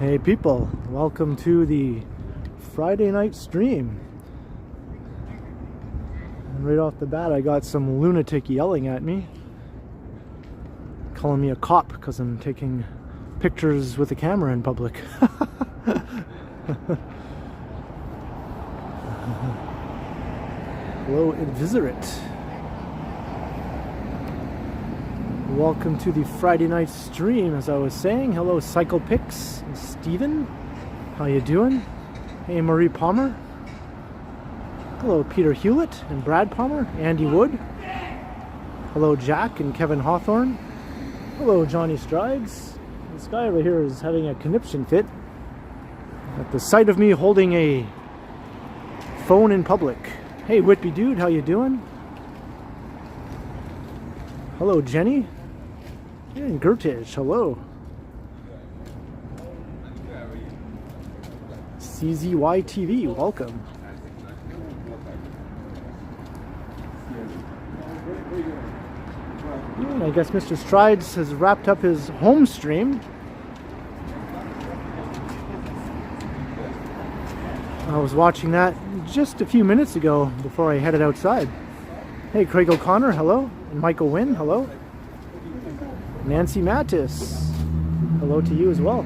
Hey people, welcome to the Friday night stream. And right off the bat I got some lunatic yelling at me, calling me a cop because I'm taking pictures with a camera in public. Hello, Invisitorate. Welcome to the Friday night stream, as I was saying. Hello, CyclePix and Steven. How you doing? Hey, Marie Palmer. Hello, Peter Hewlett and Brad Palmer. Andy Wood. Hello, Jack and Kevin Hawthorne. Hello, Johnny Strides. This guy over here is having a conniption fit at the sight of me holding a phone in public. Hey, Whitby Dude, how you doing? Hello, Jenny. And Gertage, hello. CZY TV, welcome. And I guess Mr. Strides has wrapped up his home stream. I was watching that just a few minutes ago before I headed outside. Hey, Craig O'Connor, hello. And Michael Wynn, hello. Nancy Mattis, hello to you as well.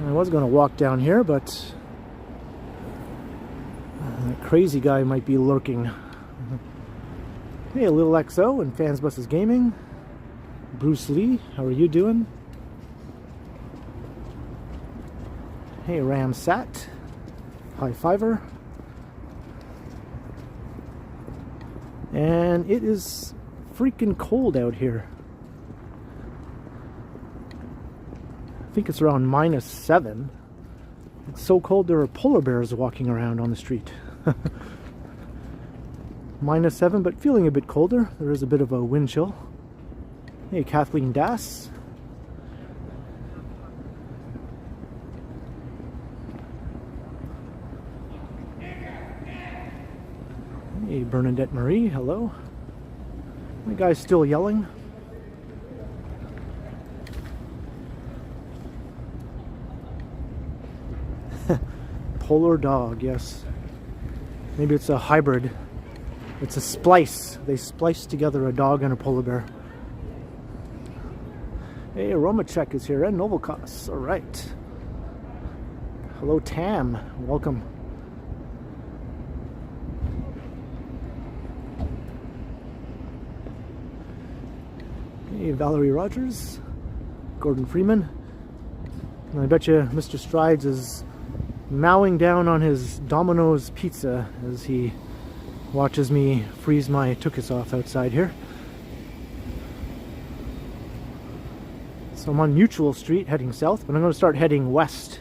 I was going to walk down here, but that crazy guy might be lurking. Hey, Little XO and Fans vs. Gaming. Bruce Lee, how are you doing? Hey, Ram Sat. High Fiver. And it is freaking cold out here. I think it's around -7. It's so cold there are polar bears walking around on the street. -7, but feeling a bit colder. There is a bit of a wind chill. Hey, Kathleen Dass. Hey, Bernadette Marie, hello. My guy's still yelling. Polar dog, yes. Maybe it's a hybrid. It's a splice. They spliced together a dog and a polar bear. Hey, Aromachek is here and Novelcos. All right. Hello, Tam. Welcome. Hey, Valerie Rogers, Gordon Freeman. And I bet you Mr. Strides is mowing down on his Domino's pizza as he watches me freeze my tuchus off outside here. So I'm on Mutual Street heading south, but I'm going to start heading west.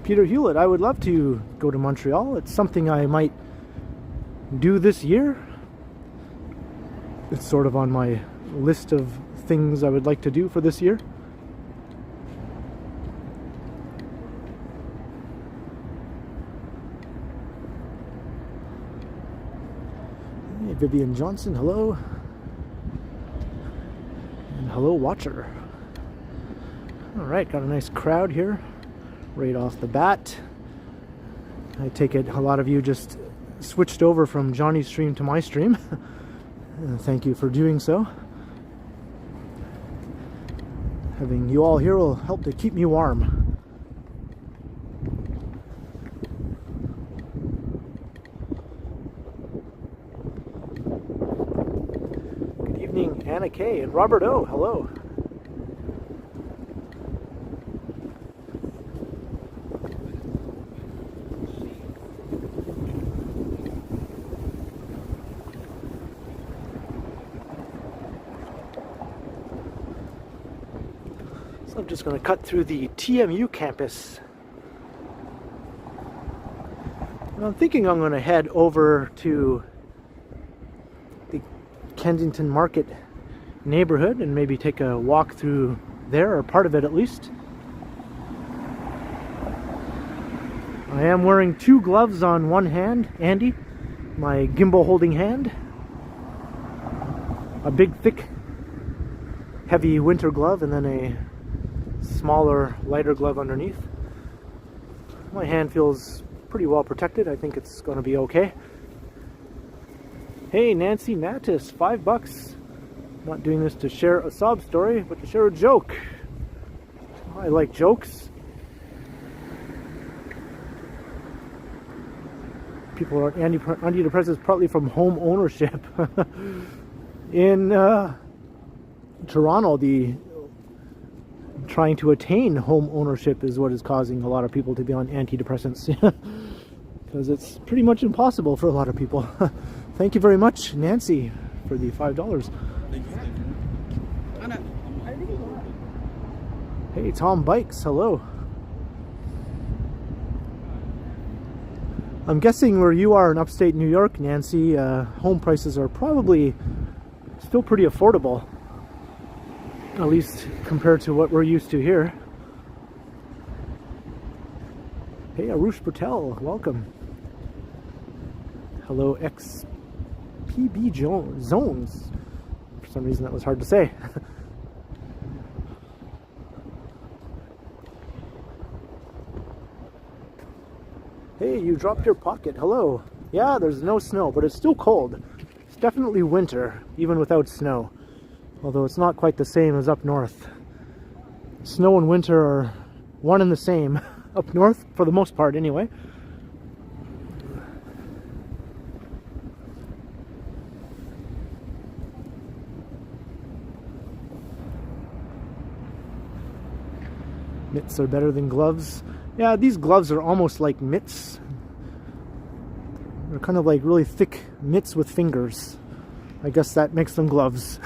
Peter Hewlett, I would love to go to Montreal. It's something I might do this year. It's sort of on my list of things I would like to do for this year. Hey, Vivian Johnson, hello. And hello, Watcher. Alright, got a nice crowd here right off the bat. I take it a lot of you just switched over from Johnny's stream to my stream. Thank you for doing so. Having you all here will help to keep me warm. Good evening, Anna Kay and Robert O. Hello. I'm just going to cut through the TMU campus. And I'm thinking I'm going to head over to the Kensington Market neighborhood and maybe take a walk through there, or part of it at least. I am wearing 2 gloves on one hand, Andy, my gimbal holding hand, a big thick heavy winter glove, and then a smaller lighter glove underneath. My hand feels pretty well protected. I think it's going to be okay. Hey, Nancy Mattis, $5. Not doing this to share a sob story, but to share a joke. I like jokes. People are on antidepressants partly from home ownership. In Toronto, the trying to attain home ownership is what is causing a lot of people to be on antidepressants. Because it's pretty much impossible for a lot of people. Thank you very much, Nancy, for the $5. Hey, Tom Bikes, hello. I'm guessing where you are in upstate New York, Nancy, home prices are probably still pretty affordable. At least compared to what we're used to here. Hey, Arush Patel, welcome. Hello, XPB Zones. For some reason that was hard to say. Hey, you dropped your pocket. Hello. Yeah, there's no snow, but it's still cold. It's definitely winter, even without snow. Although it's not quite the same as up north. Snow and winter are one and the same up north, for the most part anyway. Mitts are better than gloves. Yeah, these gloves are almost like mitts. They're kind of like really thick mitts with fingers. I guess that makes them gloves.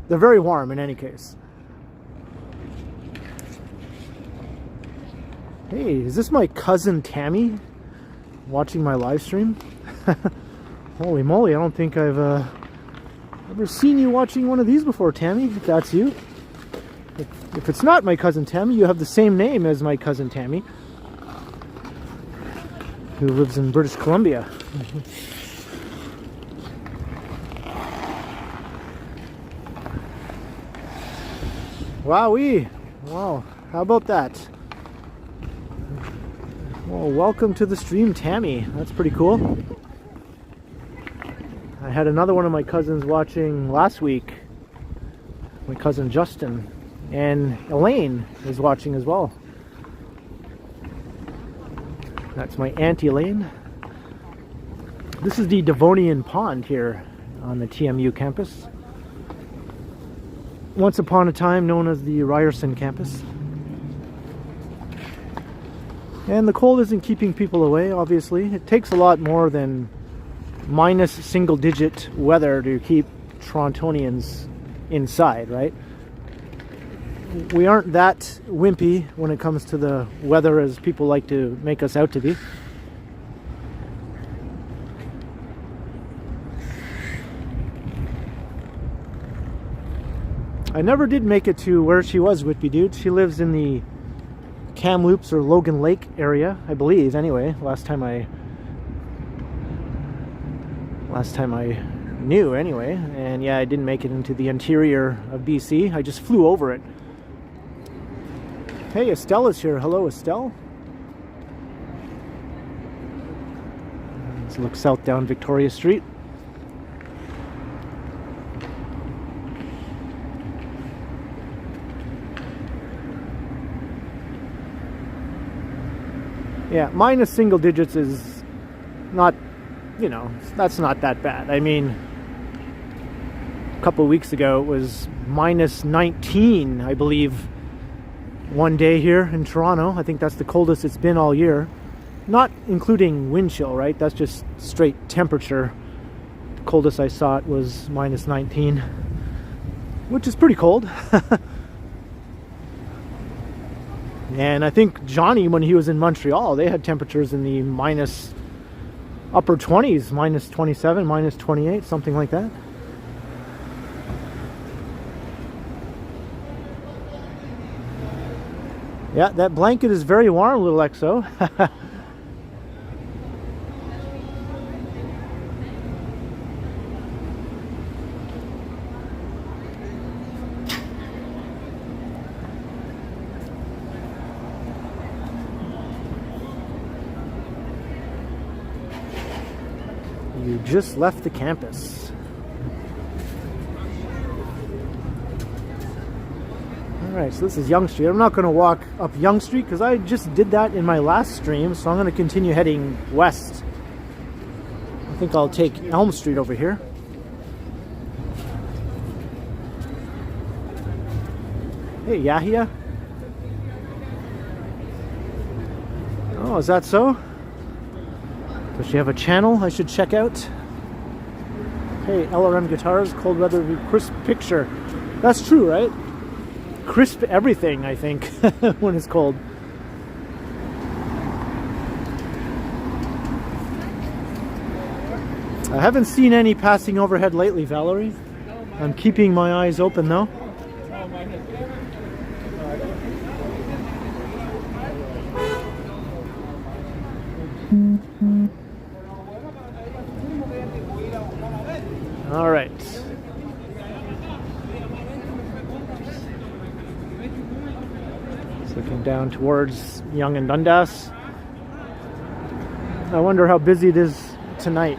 They're very warm in any case. Hey, is this my cousin Tammy watching my live stream? Holy moly, I don't think I've ever seen you watching one of these before, Tammy, if that's you. If it's not my cousin Tammy, you have the same name as my cousin Tammy, who lives in British Columbia. Wowee! Wow, how about that? Well, welcome to the stream, Tammy. That's pretty cool. I had another one of my cousins watching last week. My cousin Justin. And Elaine is watching as well. That's my Aunt Elaine. This is the Devonian Pond here on the TMU campus. Once upon a time known as the Ryerson campus. And the cold isn't keeping people away, obviously. It takes a lot more than minus single-digit weather to keep Torontonians inside, right? We aren't that wimpy when it comes to the weather as people like to make us out to be. I never did make it to where she was, Whitby Dude. She lives in the Kamloops or Logan Lake area, I believe, anyway. Last time I knew, anyway. And yeah, I didn't make it into the interior of BC. I just flew over it. Hey, Estelle is here. Hello, Estelle. Let's look south down Victoria Street. Yeah, minus single digits is not, you know, that's not that bad. I mean, a couple of weeks ago it was minus 19, I believe, one day here in Toronto. I think that's the coldest it's been all year. Not including wind chill, right? That's just straight temperature. The coldest I saw it was minus 19, which is pretty cold. And I think Johnny, when he was in Montreal, they had temperatures in the minus upper 20s, minus 27, minus 28, something like that. Yeah, that blanket is very warm, little XO. You just left the campus. Alright, so this is Yonge Street. I'm not going to walk up Yonge Street because I just did that in my last stream, so I'm going to continue heading west. I think I'll take Elm Street over here. Hey, Yahia. Oh, is that so? Does she have a channel I should check out? Hey, LRM Guitars, cold weather, crisp picture. That's true, right? Crisp everything, I think, when it's cold. I haven't seen any passing overhead lately, Valerie. I'm keeping my eyes open, though. All right. Just looking down towards Yonge and Dundas. I wonder how busy it is tonight.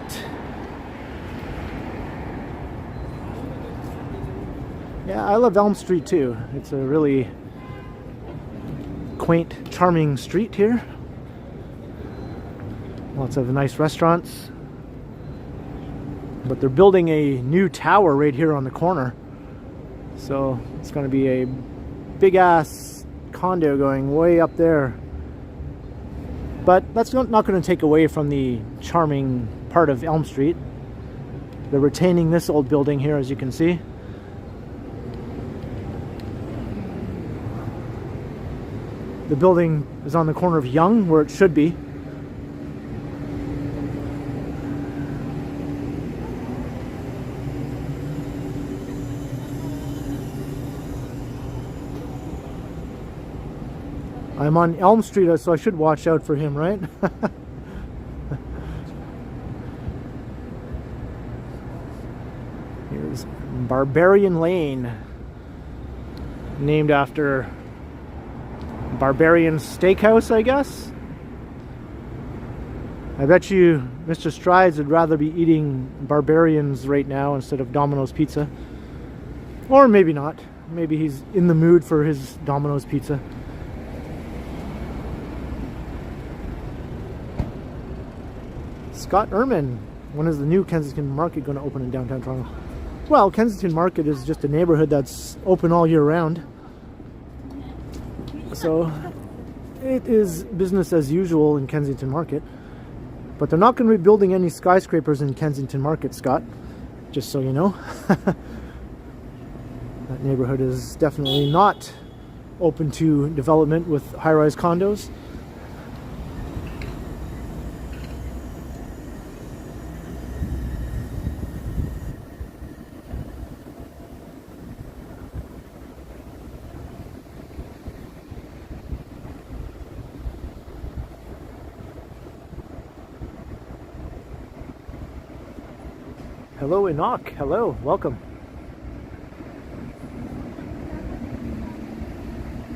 Yeah, I love Elm Street too. It's a really quaint, charming street here. Lots of nice restaurants. But they're building a new tower right here on the corner. So it's going to be a big ass condo going way up there. But that's not going to take away from the charming part of Elm Street. They're retaining this old building here, as you can see. The building is on the corner of Yonge, where it should be. I'm on Elm Street, so I should watch out for him, right? Here's Barbarian Lane, named after Barbarian Steakhouse, I guess. I bet you Mr. Strides would rather be eating Barbarians right now instead of Domino's Pizza. Or maybe not. Maybe he's in the mood for his Domino's Pizza. Scott Ehrman, when is the new Kensington Market going to open in downtown Toronto? Well, Kensington Market is just a neighborhood that's open all year round. So it is business as usual in Kensington Market. But they're not going to be building any skyscrapers in Kensington Market, Scott. Just so you know. That neighborhood is definitely not open to development with high-rise condos. Hello, Enoch. Hello, welcome.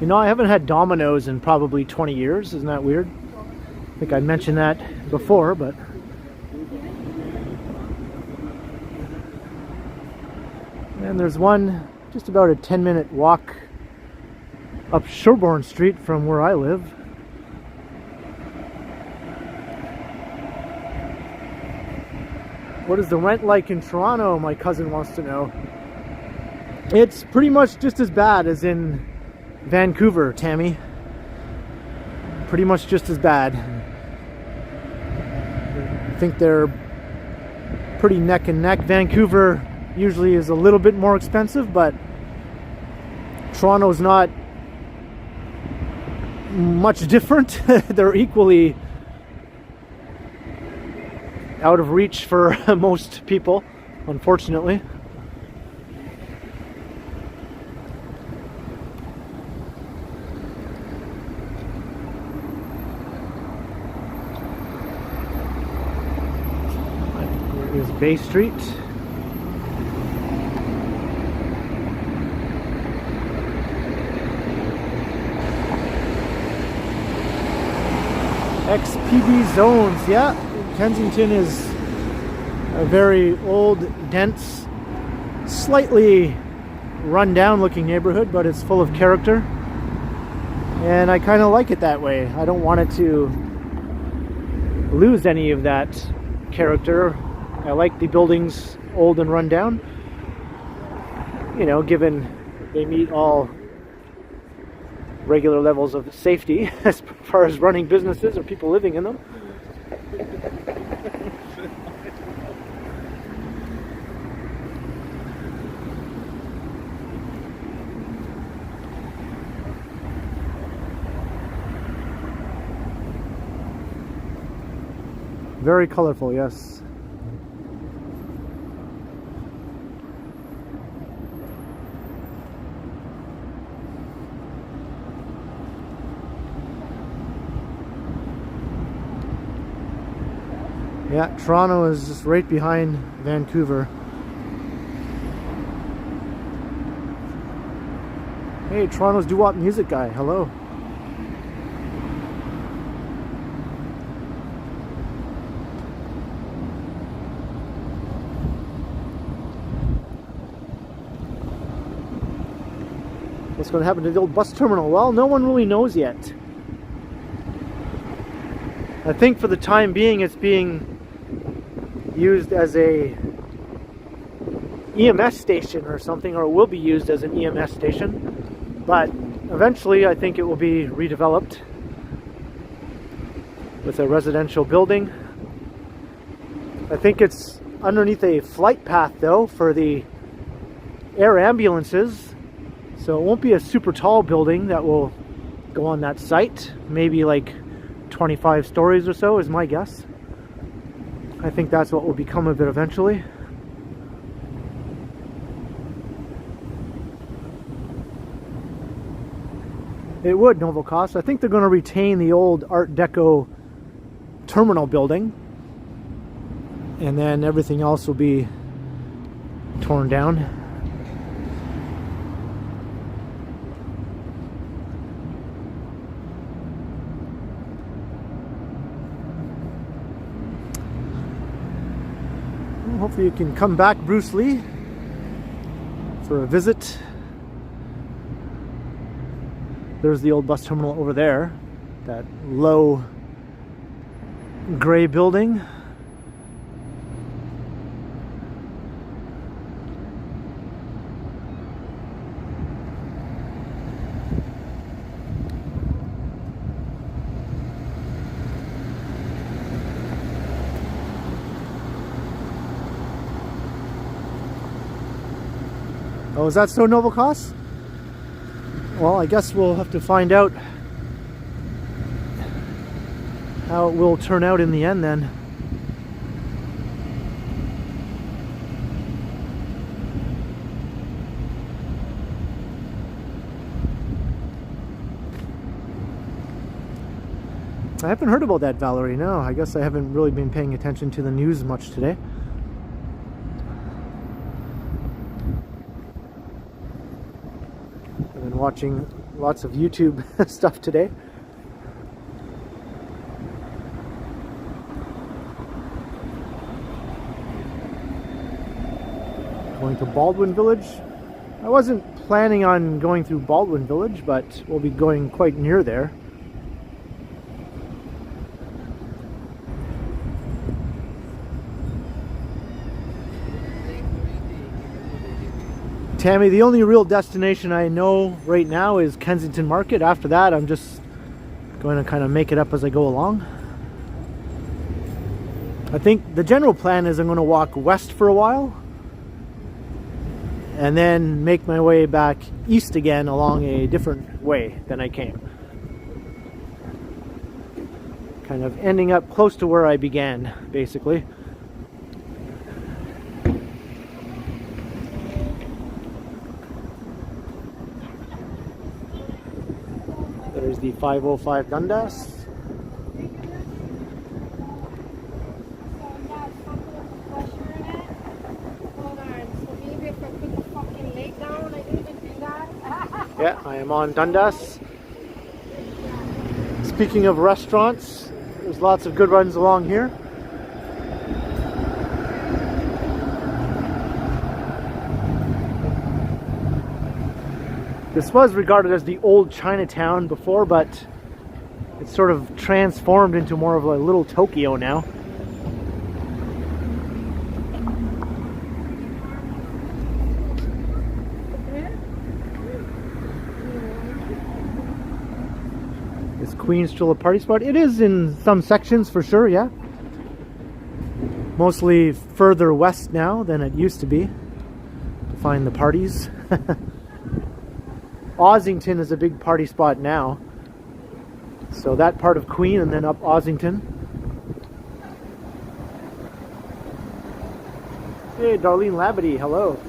You know, I haven't had Domino's in probably 20 years. Isn't that weird? I think I mentioned that before, but... And there's one just about a 10-minute walk up Sherbourne Street from where I live. What is the rent like in Toronto? My cousin wants to know. It's pretty much just as bad as in Vancouver, Tammy. Pretty much just as bad. I think they're pretty neck and neck. Vancouver usually is a little bit more expensive, but Toronto's not much different. They're equally out of reach for most people, unfortunately. Here's Bay Street. XPB zones, yeah. Kensington is A very old, dense, slightly run-down looking neighborhood, but it's full of character. And I kind of like it that way. I don't want it to lose any of that character. I like the buildings old and run down. You know, given they meet all regular levels of safety as far as running businesses or people living in them. Very colorful, yes. Yeah, Toronto is just right behind Vancouver. Hey, Toronto's doo-wop music guy, hello. What's going to happen to the old bus terminal? Well, no one really knows yet. I think for the time being it's being used as a EMS station or something, or it will be used as an EMS station, but eventually I think it will be redeveloped with a residential building. I think it's underneath a flight path though for the air ambulances, so it won't be a super tall building that will go on that site. Maybe like 25 stories or so is my guess. I think that's what will become of it eventually. It would, Novel Cost. I think they're going to retain the old Art Deco terminal building, and then everything else will be torn down. Hopefully you can come back, Bruce Lee, for a visit. There's the old bus terminal over there, that low gray building. Oh, is that so, Noble Cost? Well, I guess we'll have to find out how it will turn out in the end then. I haven't heard about that, Valerie. No, I guess I haven't really been paying attention to the news much today. Watching lots of YouTube stuff today. Going to Baldwin Village. I wasn't planning on going through Baldwin Village, but we'll be going quite near there. Tammy, the only real destination I know right now is Kensington Market. After that, I'm just going to kind of make it up as I go along. I think the general plan is I'm going to walk west for a while and then make my way back east again along a different way than I came. Kind of ending up close to where I began, basically. There's the 505 Dundas. Yeah, I am on Dundas. Speaking of restaurants, there's lots of good ones along here. This was regarded as the old Chinatown before, but it's sort of transformed into more of a little Tokyo now. Is Queens still a party spot? It is in some sections for sure, yeah. Mostly further west now than it used to be to find the parties. Ossington is a big party spot now. So that part of Queen and then up Ossington. Hey, Darlene Labadie, hello.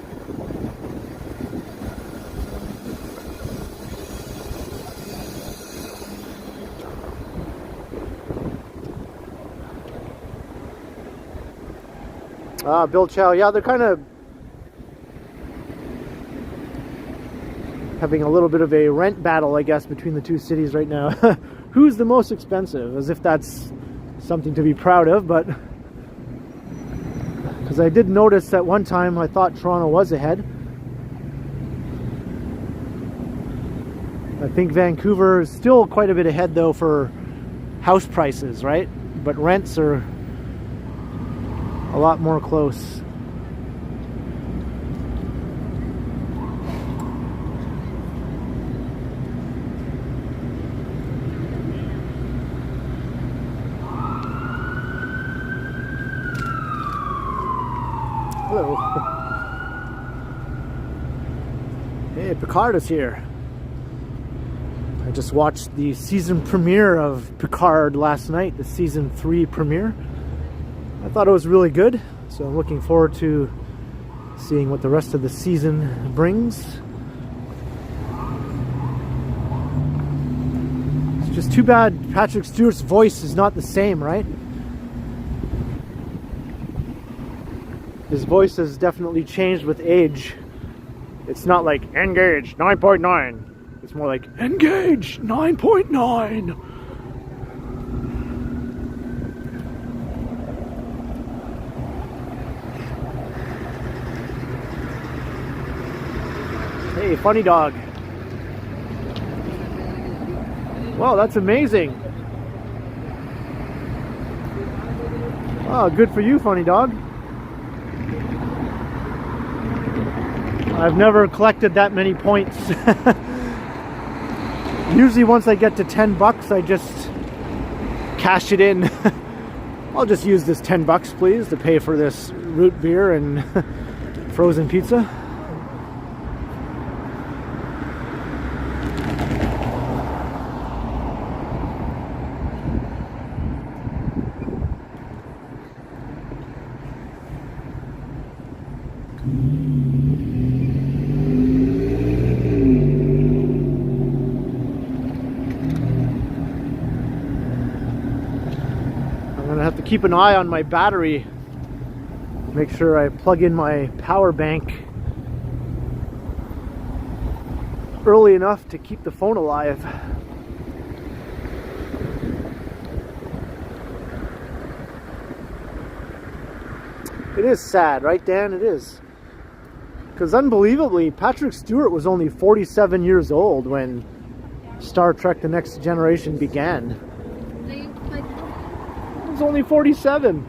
Bill Chow, yeah, they're kind of having a little bit of a rent battle, I guess, between the two cities right now. Who's the most expensive? As if that's something to be proud of, but because I did notice at one time I thought Toronto was ahead. I think Vancouver is still quite a bit ahead though for house prices, right? But rents are a lot more close. Hello. Hey, Picard is here. I just watched the season premiere of Picard last night, the season 3 premiere. I thought it was really good, so I'm looking forward to seeing what the rest of the season brings. It's just too bad Patrick Stewart's voice is not the same, right? His voice has definitely changed with age. It's not like engage 9.9. It's more like engage 9.9. Hey, funny dog. Wow, that's amazing. Oh, good for you, funny dog. I've never collected that many points. Usually once I get to $10, I just cash it in. I'll just use this $10, please, to pay for this root beer and frozen pizza. Keep an eye on my battery, make sure I plug in my power bank early enough to keep the phone alive. It is sad, right, Dan? It is. Because unbelievably, Patrick Stewart was only 47 years old when Star Trek The Next Generation began. He was only 47.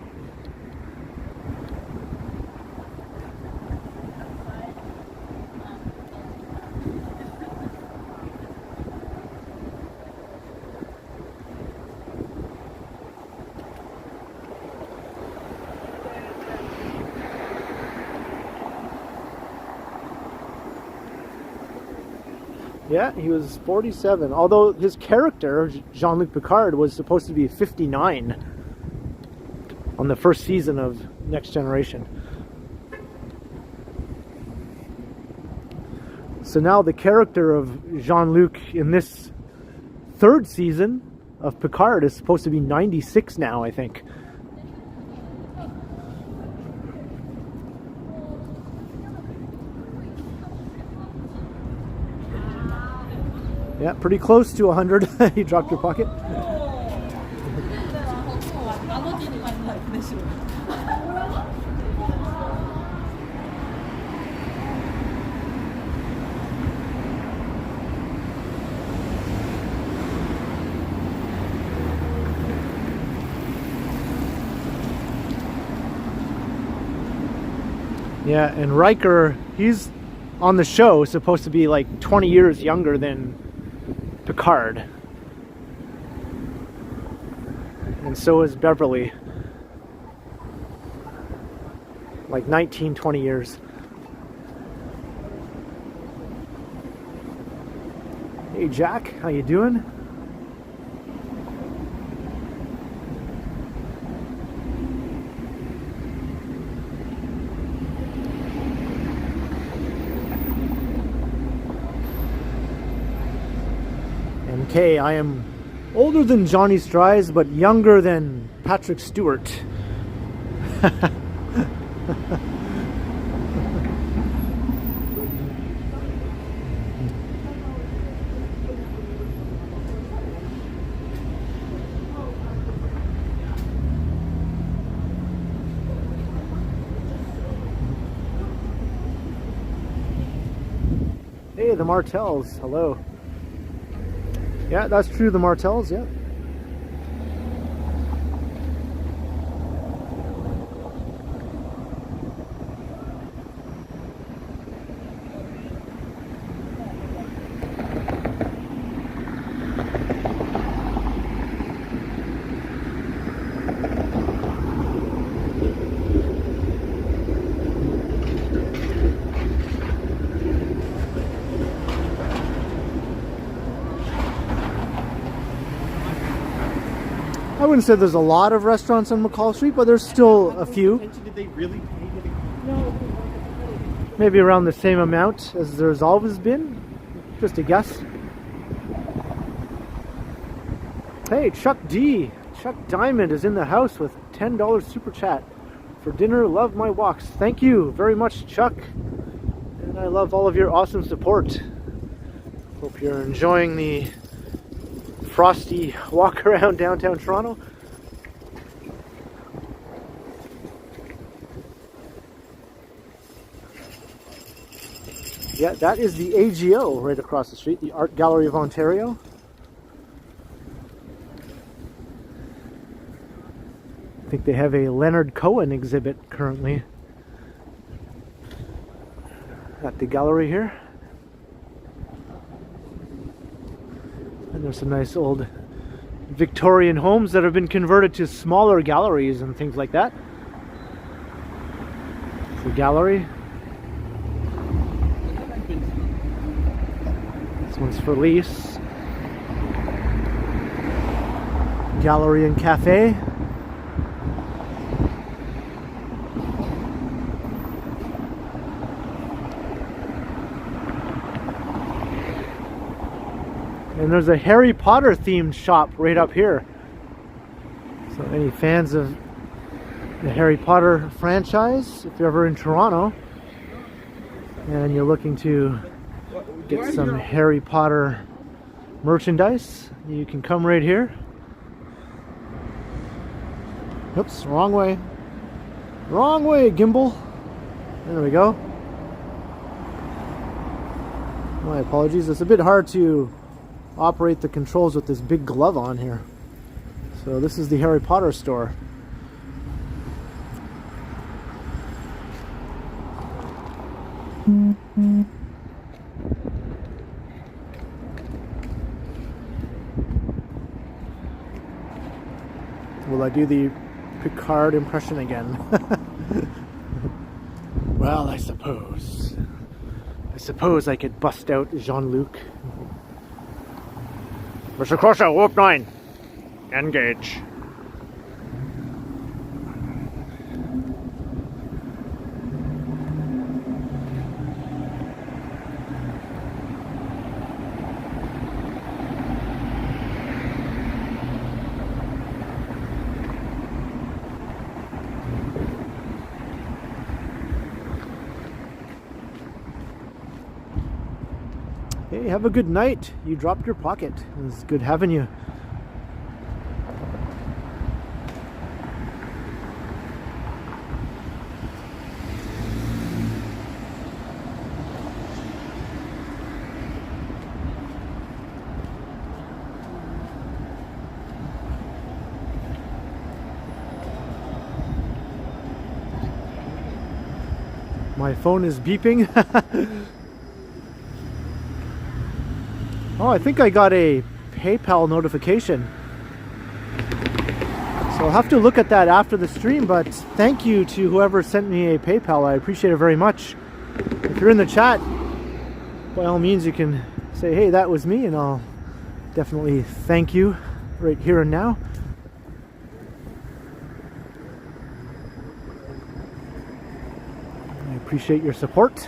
Yeah, he was 47. Although his character, Jean-Luc Picard, was supposed to be 59 on the first season of Next Generation. So now the character of Jean-Luc in this third season of Picard is supposed to be 96 now, I think. Yeah, pretty close to 100. You dropped your pocket. Yeah, and Riker, he's on the show supposed to be like 20 years younger than Picard. And so is Beverly. Like 19, 20 years. Hey Jack, how you doing? MK, I am older than Johnny Strides, but younger than Patrick Stewart. Hey, the Martells, hello. Yeah, that's true, the Martells, yeah. I wouldn't say there's a lot of restaurants on McCall Street, but there's still a few. Did they really pay? Maybe around the same amount as there's always been. Just a guess. Hey, Chuck D. Chuck Diamond is in the house with $10 super chat. For dinner, love my walks. Thank you very much, Chuck. And I love all of your awesome support. Hope you're enjoying the frosty walk around downtown Toronto. Yeah, that is the AGO right across the street, the Art Gallery of Ontario. I think they have a Leonard Cohen exhibit currently at the gallery here. And there's some nice old Victorian homes that have been converted to smaller galleries and things like that. It's a gallery. This one's for lease. Gallery and cafe. And there's a Harry Potter themed shop right up here. So any fans of the Harry Potter franchise, if you're ever in Toronto and you're looking to get some Harry Potter merchandise, you can come right here. Oops, wrong way. Wrong way, gimbal. There we go. My apologies. It's a bit hard to operate the controls with this big glove on here. So this is the Harry Potter store. Will I do the Picard impression again? Well, I suppose I could bust out Jean-Luc. Mr. Crusher, warp 9. Engage. Hey, have a good night. You dropped your pocket. It was good having you. My phone is beeping. Oh, I think I got a PayPal notification. So I'll have to look at that after the stream, but thank you to whoever sent me a PayPal. I appreciate it very much. If you're in the chat, by all means you can say, hey, that was me, and I'll definitely thank you right here and now. I appreciate your support.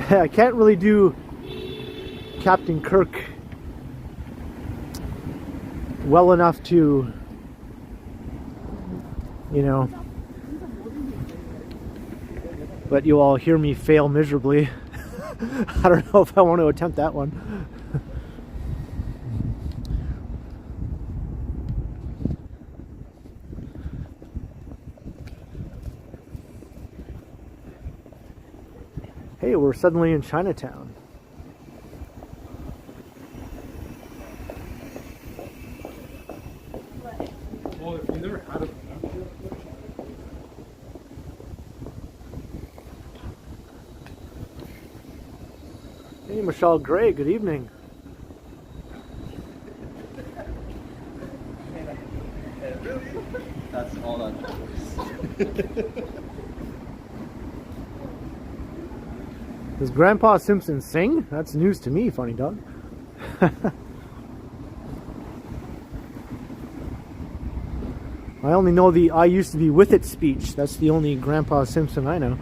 I can't really do Captain Kirk well enough to, you know, let you all hear me fail miserably. I don't know if I want to attempt that one. Hey, we're suddenly in Chinatown. Well, if you never had a Hey, Michelle Gray, good evening. That's all that matters. Does Grandpa Simpson sing? That's news to me, funny dog. I only know the I used to be with it speech. That's the only Grandpa Simpson I know.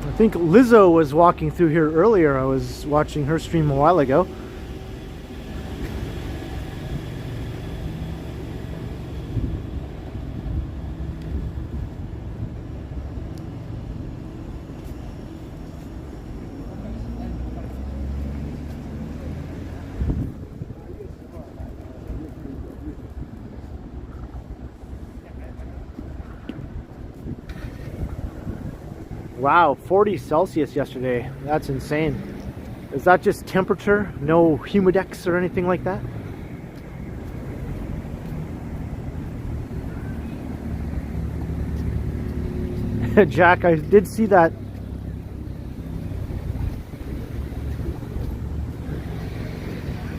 I think Lizzo was walking through here earlier. I was watching her stream a while ago. Wow, 40 Celsius yesterday. That's insane. Is that just temperature? No humidex or anything like that? Jack, I did see that.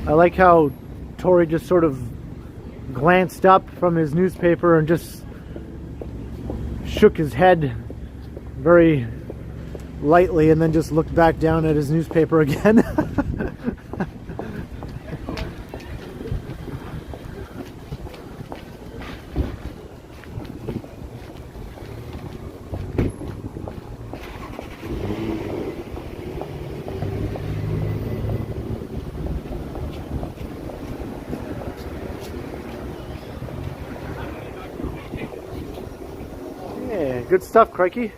I like how Tori just sort of glanced up from his newspaper and just shook his head very lightly and then just looked back down at his newspaper again. Yeah, good stuff, crikey.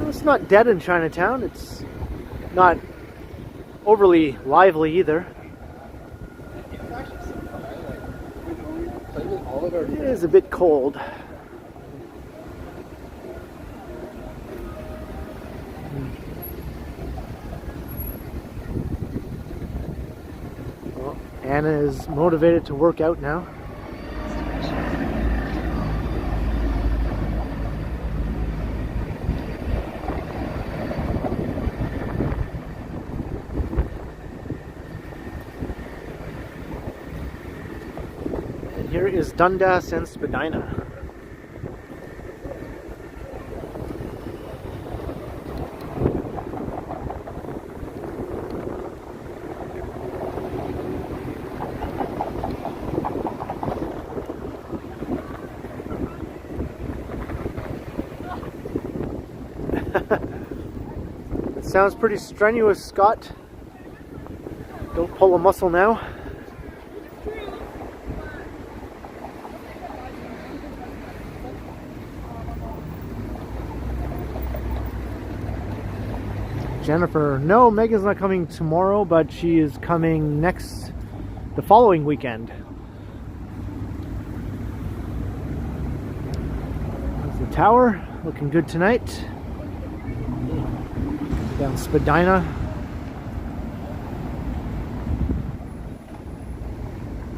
It's not dead in Chinatown. It's not overly lively either. It's actually surprising. Like, with all of our It is a bit cold. Well, Anna is motivated to work out now. Here is Dundas and Spadina. Sounds pretty strenuous, Scott. Don't pull a muscle now. Jennifer, no, Megan's not coming tomorrow, but she is coming the following weekend. There's the tower, looking good tonight. Down Spadina.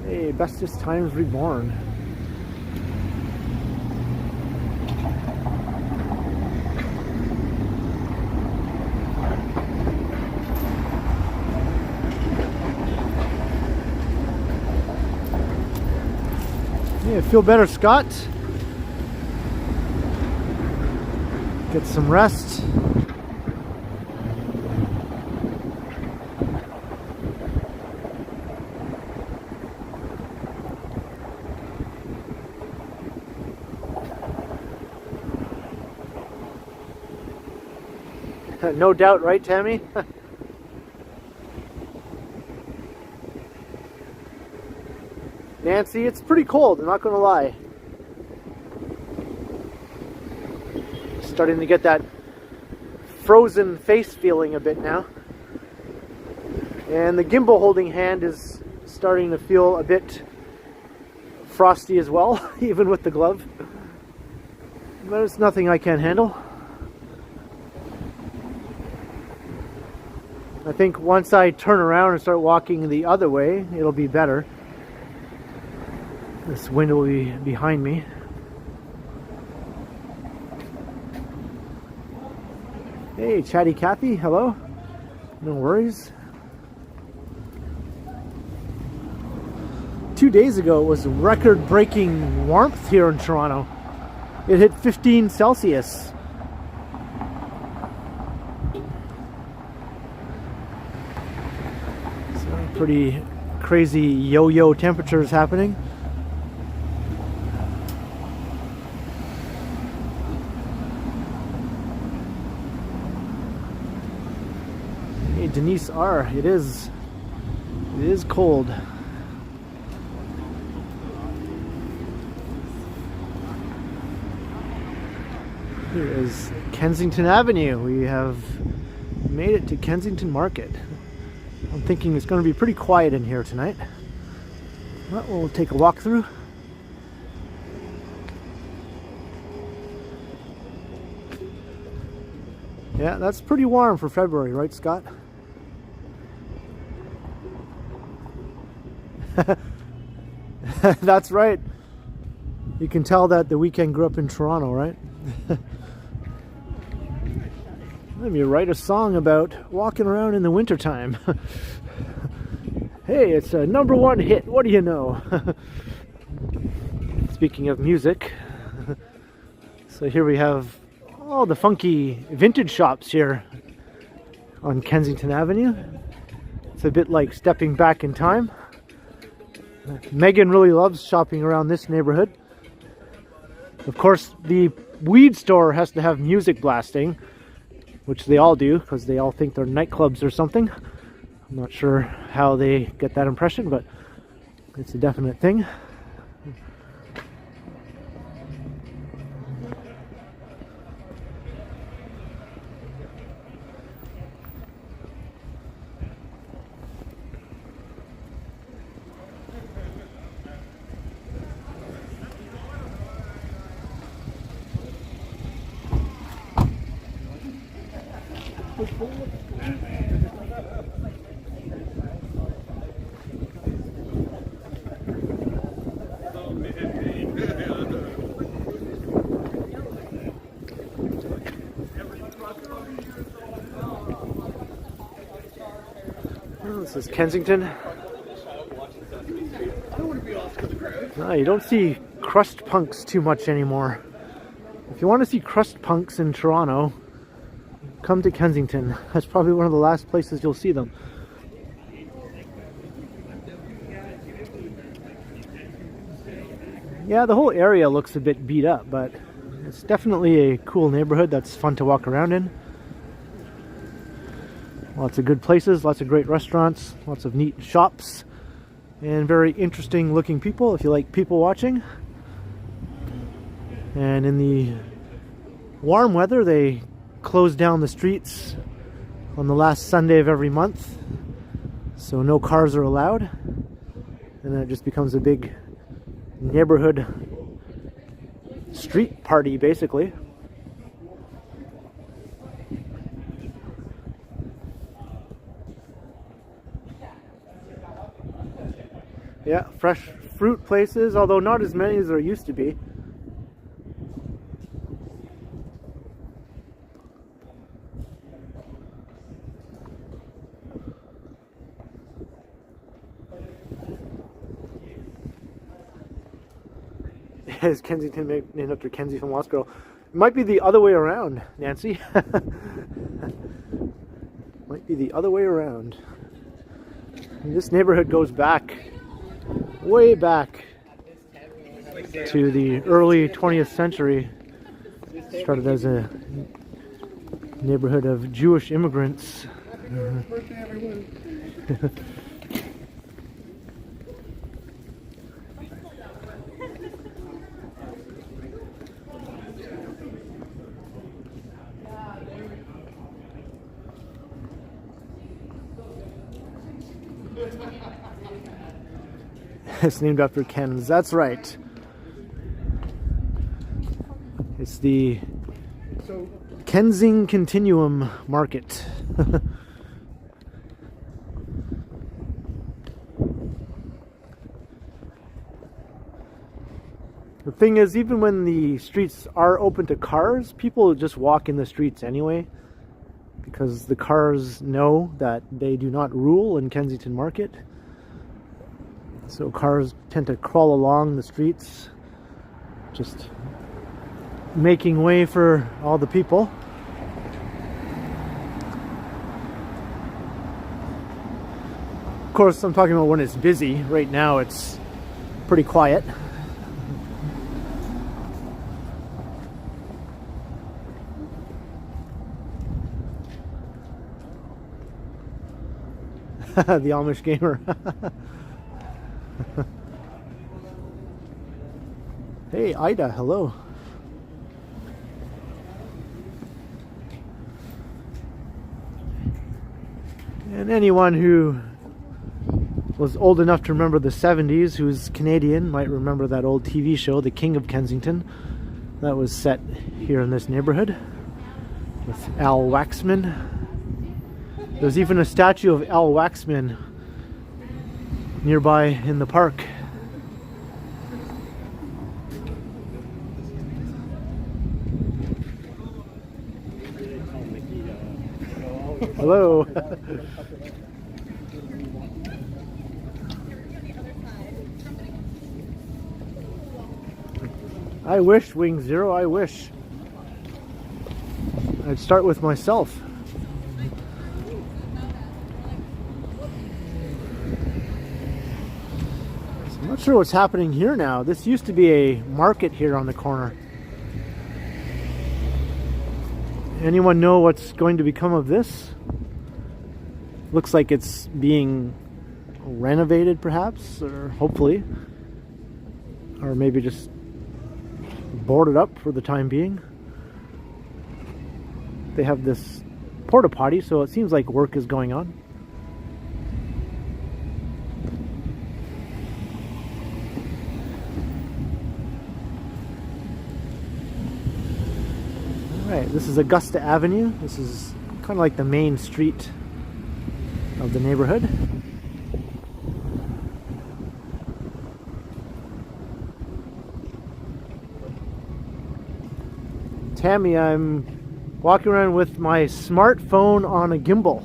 Hey, bestest times reborn. Yeah, feel better, Scott. Get some rest. No doubt, right, Tammy? Nancy, it's pretty cold, I'm not going to lie. Starting to get that frozen face feeling a bit now. And the gimbal holding hand is starting to feel a bit frosty as well, even with the glove. But it's nothing I can't handle. I think once I turn around and start walking the other way, it'll be better. This wind will be behind me. Hey, Chatty Cathy, hello. No worries. 2 days ago, it was record-breaking warmth here in Toronto. It hit 15 Celsius. So pretty crazy yo-yo temperatures happening. Hey, Denise R, it is cold. Here is Kensington Avenue. We have made it to Kensington Market. I'm thinking it's going to be pretty quiet in here tonight. Well, we'll take a walk through. Yeah, that's pretty warm for February, right, Scott? That's right. You can tell that the weekend grew up in Toronto, right? Let me write a song about walking around in the wintertime. Hey, it's a #1 hit. What do you know? Speaking of music, so here we have all the funky vintage shops here on Kensington Avenue. It's a bit like stepping back in time. Megan really loves shopping around this neighborhood. Of course, the weed store has to have music blasting, which they all do because they all think they're nightclubs or something. I'm not sure how they get that impression, but it's a definite thing. This is Kensington. No, you don't see crust punks too much anymore. If you want to see crust punks in Toronto, come to Kensington. That's probably one of the last places you'll see them. Yeah, the whole area looks a bit beat up, but it's definitely a cool neighborhood that's fun to walk around in. Lots of good places, lots of great restaurants, lots of neat shops, and very interesting looking people if you like people watching. And in the warm weather, they close down the streets on the last Sunday of every month, so no cars are allowed, and then it just becomes a big neighborhood street party basically. Yeah, fresh fruit places, although not as many as there used to be. Is Kensington named after Kenzie from Lost Girl? It might be the other way around, Nancy. Might be the other way around. And this neighborhood goes back, way back to the early 20th century. Started as a neighborhood of Jewish immigrants. Birthday, everyone. It's named after Ken's. That's right. It's the Kensington Continuum Market. The thing is, even when the streets are open to cars, people just walk in the streets anyway, because the cars know that they do not rule in Kensington Market. So cars tend to crawl along the streets, just making way for all the people. Of course, I'm talking about when it's busy. Right now it's pretty quiet. The Amish gamer. Hey, Ida, hello. And anyone who was old enough to remember the 70s, who's Canadian, might remember that old TV show, The King of Kensington, that was set here in this neighborhood with Al Waxman. There's even a statue of Al Waxman nearby in the park. Hello. I wish, Wing Zero, I wish. I'd start with myself. I'm not sure what's happening here now. This used to be a market here on the corner. Anyone know what's going to become of this? Looks like it's being renovated perhaps, or hopefully. Or maybe just boarded up for the time being. They have this porta potty, so it seems like work is going on. Alright, this is Augusta Avenue. This is kind of like the main street of the neighborhood. Tammy, I'm walking around with my smartphone on a gimbal,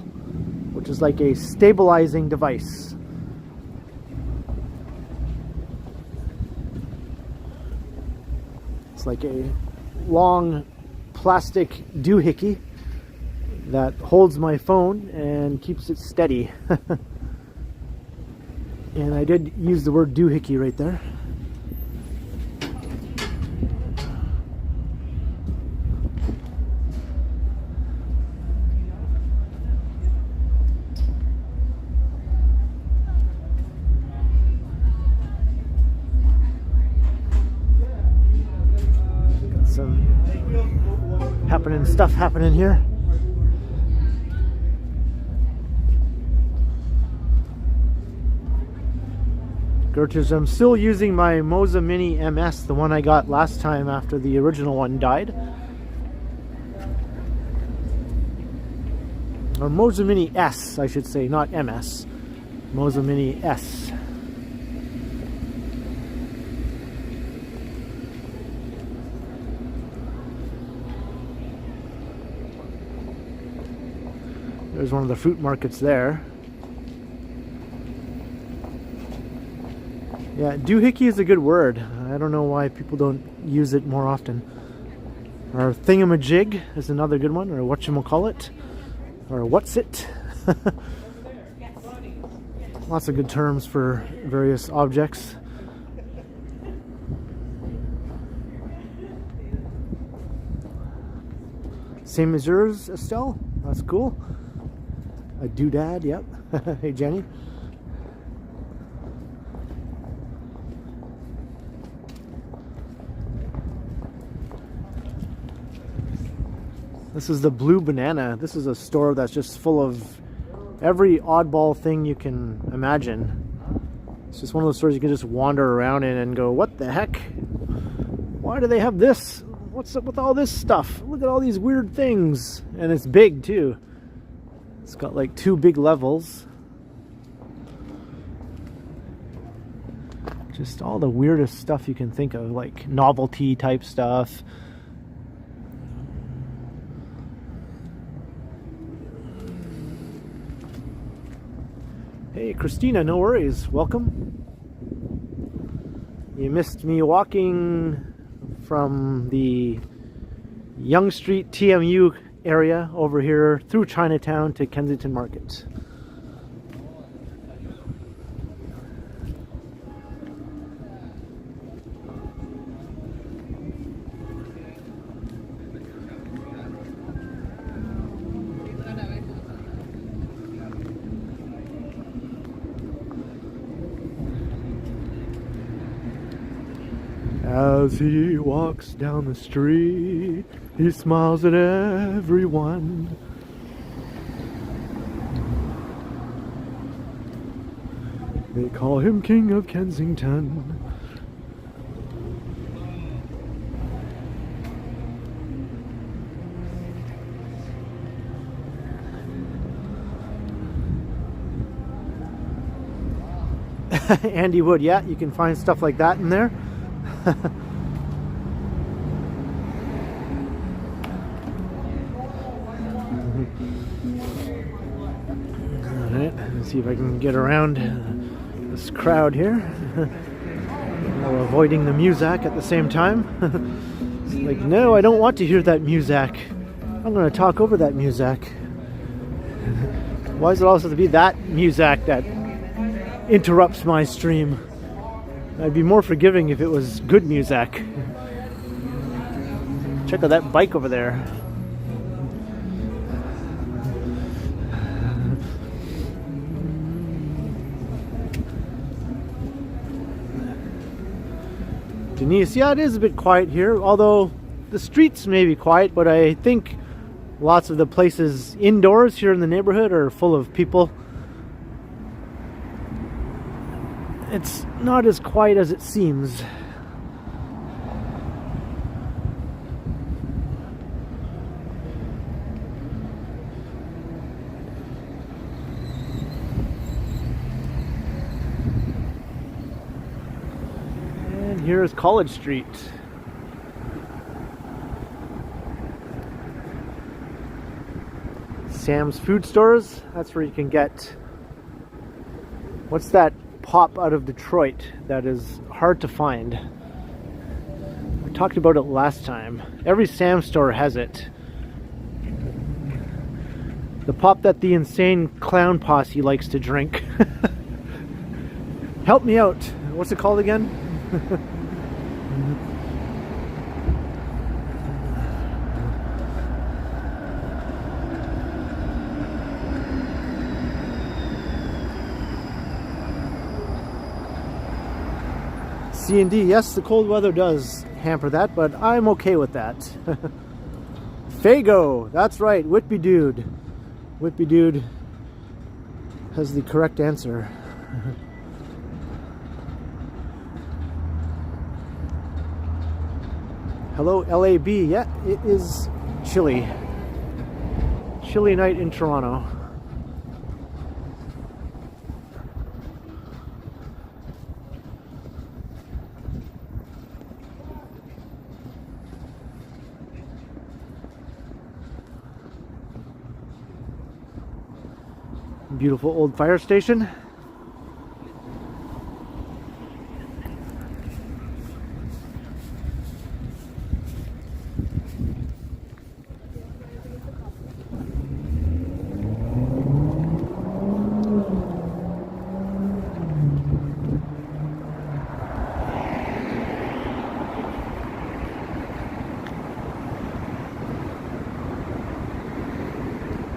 which is like a stabilizing device. It's like a long plastic doohickey that holds my phone and keeps it steady. And I did use the word doohickey right there. stuff happening here. Gertrude, I'm still using my Moza Mini MS, the one I got last time after the original one died. Or Moza Mini S, I should say, not MS. Moza Mini S. There's one of the fruit markets there. Yeah, doohickey is a good word. I don't know why people don't use it more often. Or thingamajig is another good one, or whatchamacallit, or what's it. Lots of good terms for various objects. Same as yours, Estelle? That's cool. A doodad, yep. Hey, Jenny. This is the Blue Banana. This is a store that's just full of every oddball thing you can imagine. It's just one of those stores you can just wander around in and go, what the heck? Why do they have this? What's up with all this stuff? Look at all these weird things. And it's big too. It's got like 2 big levels. Just all the weirdest stuff you can think of, like novelty type stuff. Hey Christina, no worries, welcome. You missed me walking from the Yonge Street TMU area over here through Chinatown to Kensington Market. As he walks down the street, he smiles at everyone. They call him King of Kensington. Andy Wood, yeah, you can find stuff like that in there. Alright, let's see if I can get around this crowd here while avoiding the music at the same time. It's like, no, I don't want to hear that music. I'm going to talk over that music. Why does it also have to be that music that interrupts my stream? I'd be more forgiving if it was good music. Check out that bike over there. Denise, yeah, it is a bit quiet here, although the streets may be quiet, but I think lots of the places indoors here in the neighborhood are full of people. It's not as quiet as it seems. And here is College Street. Sam's Food Stores, that's where you can get, what's that pop out of Detroit that is hard to find? We talked about it last time. Every Sam's store has it. The pop that the insane clown posse likes to drink. Help me out. What's it called again? C&D, yes, the cold weather does hamper that, but I'm okay with that. Fago, that's right, Whitby Dude. Whitby Dude has the correct answer. Hello, LAB. Yeah, it is chilly. Chilly night in Toronto. Beautiful old fire station.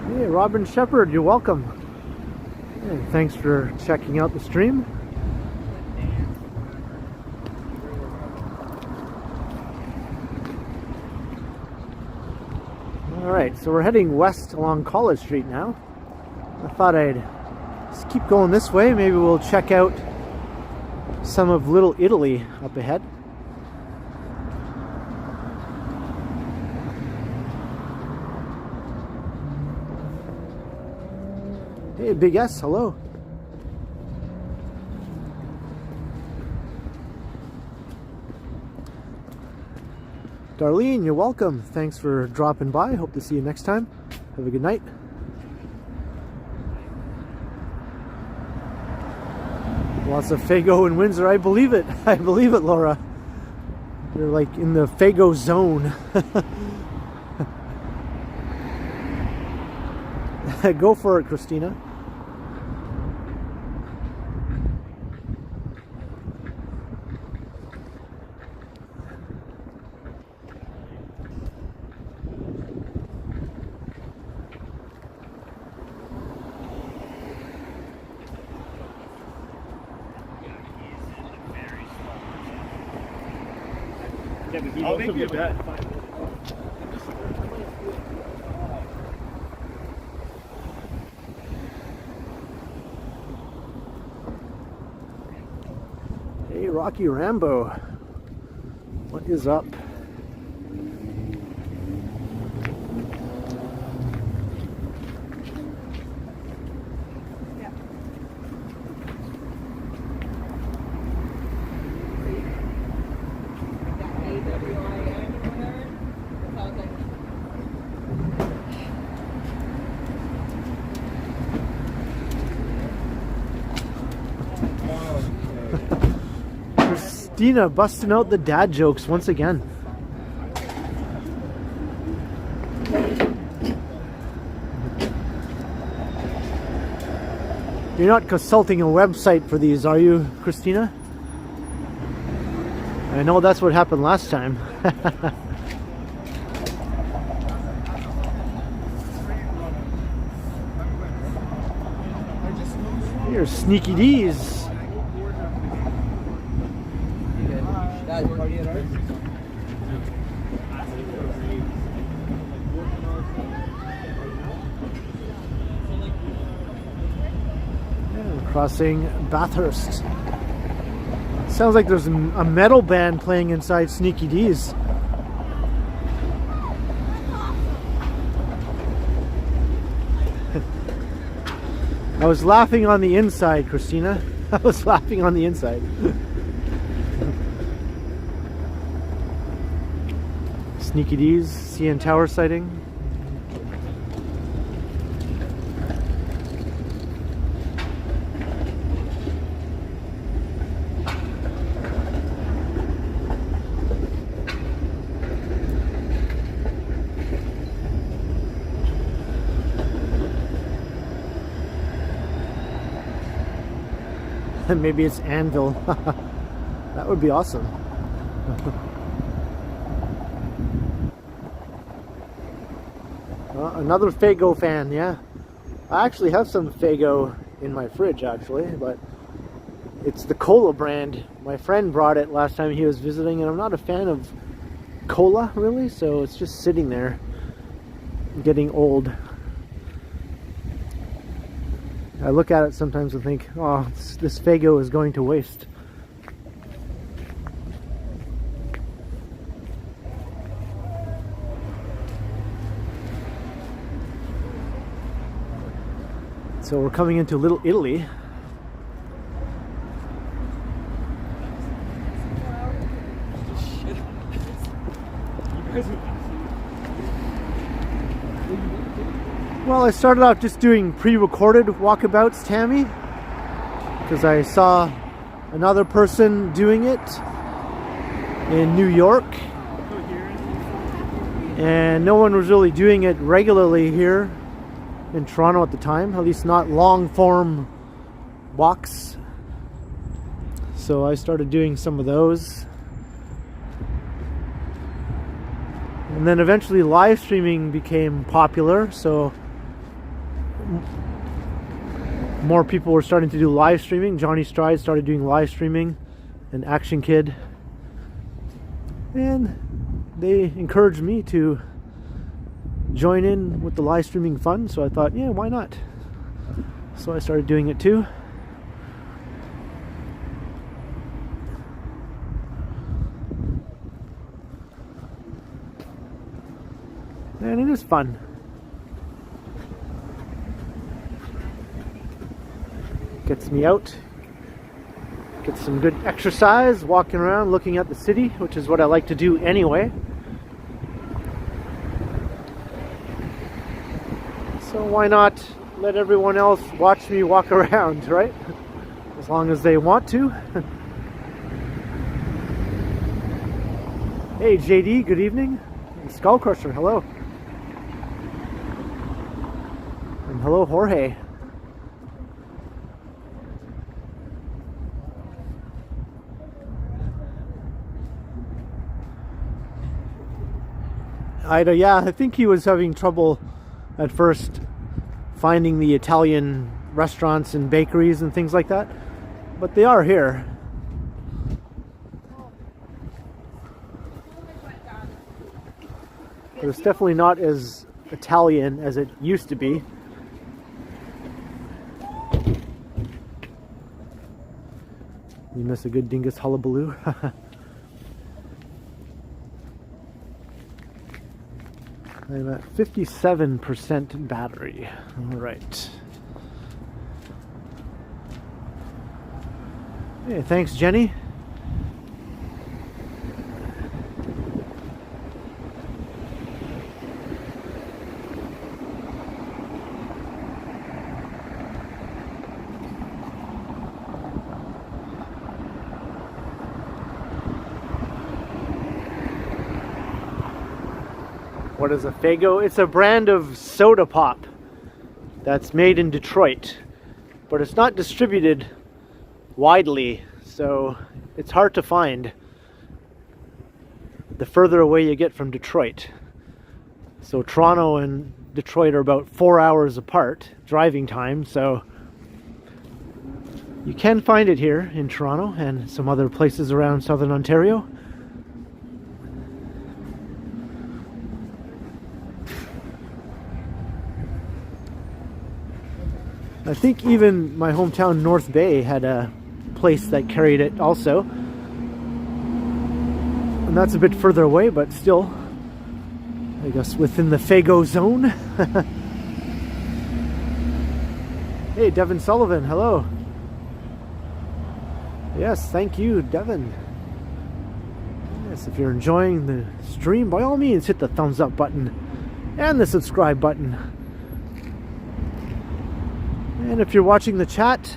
Hey, Robin Shepherd, you're welcome. Hey, thanks for checking out the stream. Alright, so we're heading west along College Street now. I thought I'd just keep going this way. Maybe we'll check out some of Little Italy up ahead. Hey, Big S, hello. Darlene, you're welcome. Thanks for dropping by. Hope to see you next time. Have a good night. Lots of Fago in Windsor. I believe it. I believe it, Laura. You're like in the Fago zone. Go for it, Christina. I'll make you a bet. Hey, Rocky Rambo. What is up? Christina busting out the dad jokes once again. You're not consulting a website for these, are you, Christina? I know that's what happened last time. You're sneaky D's. Crossing Bathurst. Sounds like there's a metal band playing inside Sneaky D's. I was laughing on the inside, Christina. I was laughing on the inside. Sneaky D's, CN Tower sighting. Maybe it's Anvil. That would be awesome. Another Fago fan, yeah. I actually have some Fago in my fridge, actually, but it's the cola brand. My friend brought it last time he was visiting, and I'm not a fan of cola, really, so it's just sitting there. getting old. I look at it sometimes and think, oh, this Fago is going to waste. So we're coming into Little Italy. Well, I started out just doing pre-recorded walkabouts, Tammy, because I saw another person doing it in New York, and no one was really doing it regularly here in Toronto at the time, at least not long form walks. So I started doing some of those. And then eventually live streaming became popular, so more people were starting to do live streaming. Johnny Stride started doing live streaming, and Action Kid. And they encouraged me to join in with the live streaming fun, so I thought, yeah, why not? So I started doing it too. And it is fun. Gets me out, gets some good exercise, walking around, looking at the city, which is what I like to do anyway. So why not let everyone else watch me walk around, right? As long as they want to. Hey JD, good evening. And Skull Crusher, hello. And hello Jorge. Ida, yeah, I think he was having trouble at first finding the Italian restaurants and bakeries and things like that, but they are here. But it's definitely not as Italian as it used to be. You miss a good dingus hullabaloo. I'm at 57% battery. All right. Hey, thanks, Jenny. What is a Fago? It's a brand of soda pop that's made in Detroit, but it's not distributed widely, so it's hard to find the further away you get from Detroit. So Toronto and Detroit are about 4 hours apart driving time, so you can find it here in Toronto and some other places around southern Ontario. I think even my hometown North Bay had a place that carried it also. And that's a bit further away, but still, I guess within the Fago zone. Hey, Devin Sullivan, hello. Yes, thank you, Devin. Yes, if you're enjoying the stream, by all means hit the thumbs up button and the subscribe button. And if you're watching the chat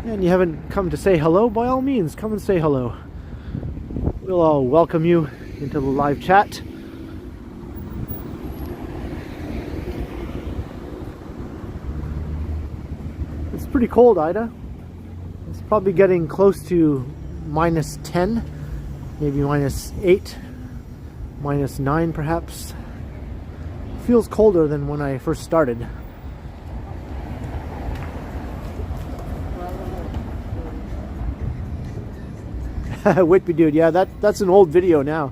and you haven't come to say hello, by all means, come and say hello. We'll all welcome you into the live chat. It's pretty cold, Ida. It's probably getting close to minus 10, maybe minus 8, minus 9 perhaps. Feels colder than when I first started. Whitby dude, yeah, that's an old video now.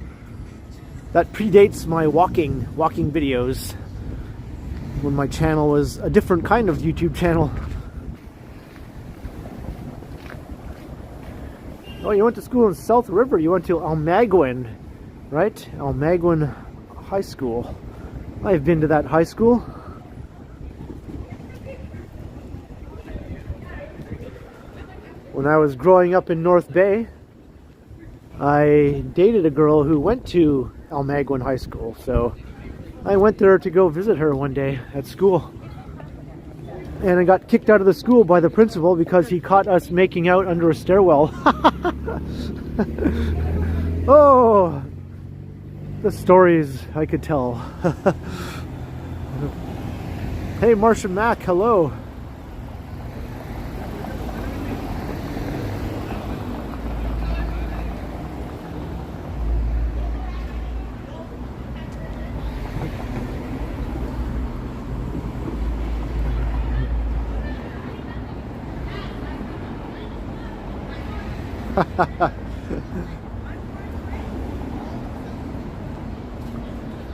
That predates my walking videos, when my channel was a different kind of YouTube channel. Oh, you went to school in South River. You went to Almaguin, right? Almaguin High School. I've been to that high school. When I was growing up in North Bay, I dated a girl who went to Almaguin High School, so I went there to go visit her one day at school. And I got kicked out of the school by the principal because he caught us making out under a stairwell. Oh, the stories I could tell. Hey, Martian Mac, hello.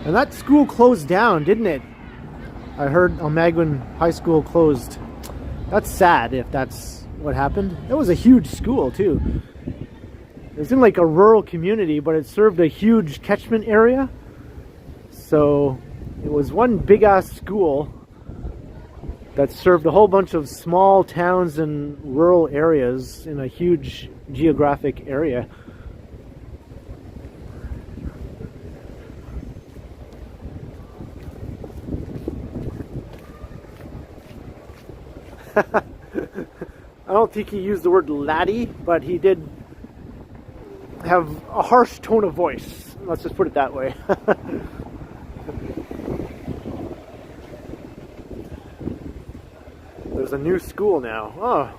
And that school closed down, didn't it? I heard Almaguin High School closed. That's sad if that's what happened. It was a huge school too. It was in like a rural community, but it served a huge catchment area. So it was one big ass school that served a whole bunch of small towns and rural areas in a huge geographic area. I don't think he used the word laddie, but he did have a harsh tone of voice. Let's just put it that way. There's a new school now. Oh,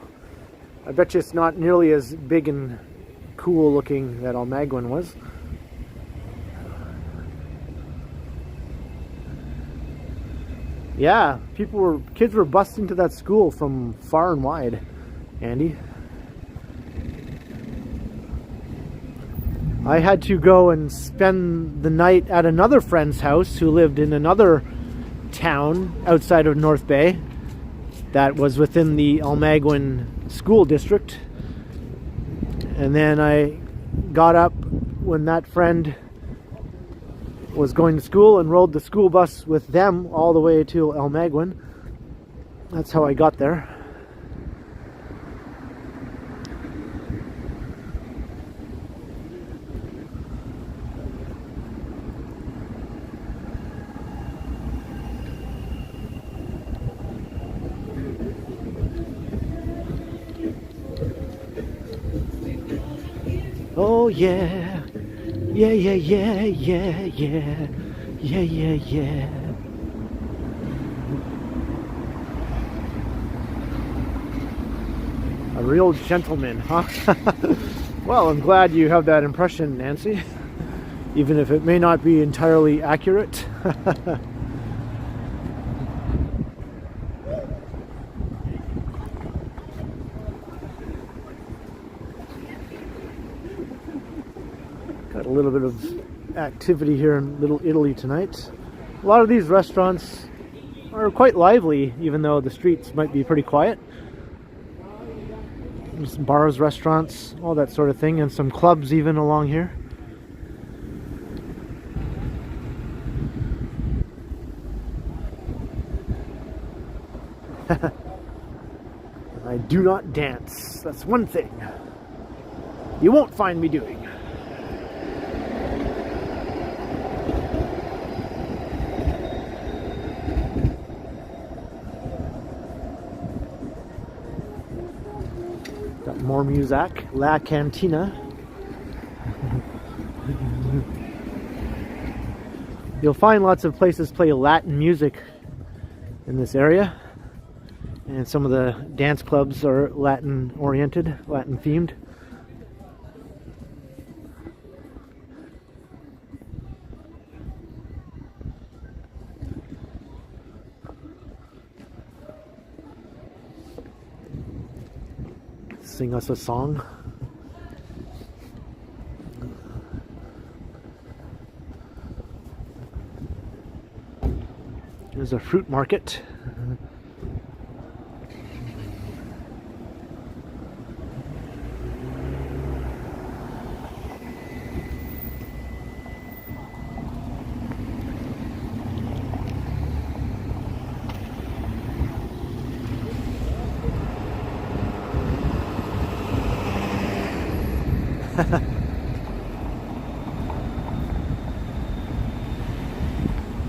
I bet you it's not nearly as big and cool looking that Almaguin was. Yeah, kids were busting to that school from far and wide, Andy. I had to go and spend the night at another friend's house who lived in another town outside of North Bay that was within the Almaguin school district. And then I got up when that friend was going to school and rode the school bus with them all the way to Almaguin. That's how I got there. Oh yeah. Yeah, yeah, yeah, yeah, yeah, yeah, yeah, yeah. A real gentleman, huh? Well, I'm glad you have that impression, Nancy, even if it may not be entirely accurate. Got a little bit of activity here in Little Italy tonight. A lot of these restaurants are quite lively, even though the streets might be pretty quiet. There's some bars, restaurants, all that sort of thing, and some clubs even along here. I do not dance. That's one thing you won't find me doing. Got more music. La Cantina. You'll find lots of places play Latin music in this area. And some of the dance clubs are Latin oriented, Latin themed. Sing us a song. There's a fruit market.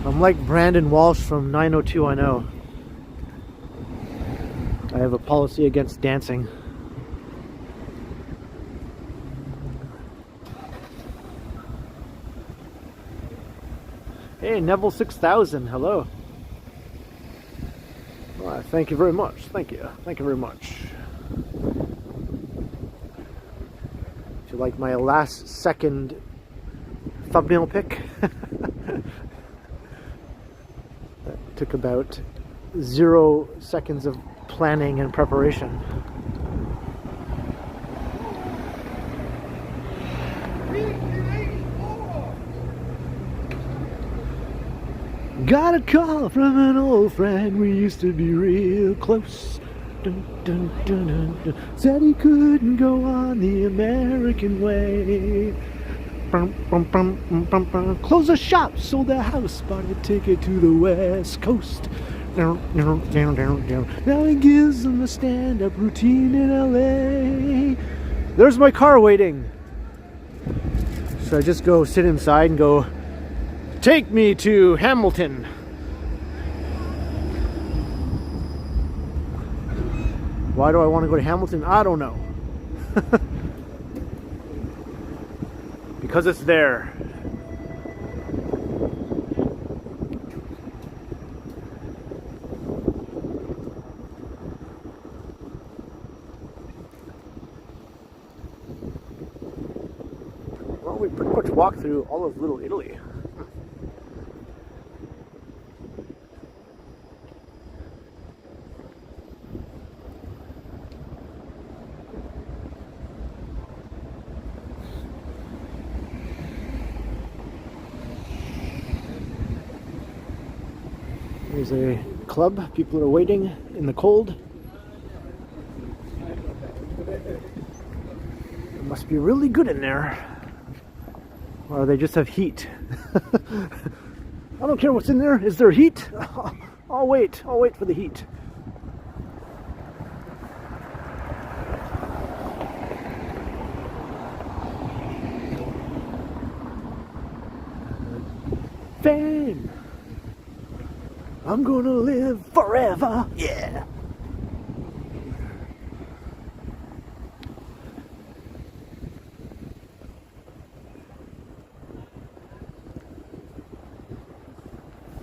I'm like Brandon Walsh from 90210. I have a policy against dancing. Hey, Neville 6000, hello. Thank you very much. Thank you. Thank you very much. If you like my last second thumbnail pic. That took about 0 seconds of planning and preparation. Got a call from an old friend, we used to be real close. Dun, dun, dun, dun, dun. Said he couldn't go on the American way. Bum, bum, bum, bum, bum, bum. Closed the shop, sold the house, bought a ticket to the West Coast. Down, down, down, down, down. Now he gives them a stand-up routine in LA. There's my car waiting. So I just go sit inside and go, take me to Hamilton. Why do I want to go to Hamilton? I don't know. Because it's there. Well, we pretty much walked through all of Little Italy. There's a club. People are waiting in the cold. It must be really good in there. Or they just have heat. I don't care what's in there. Is there heat? I'll wait. I'll wait for the heat. Fame! I'm gonna live forever, yeah!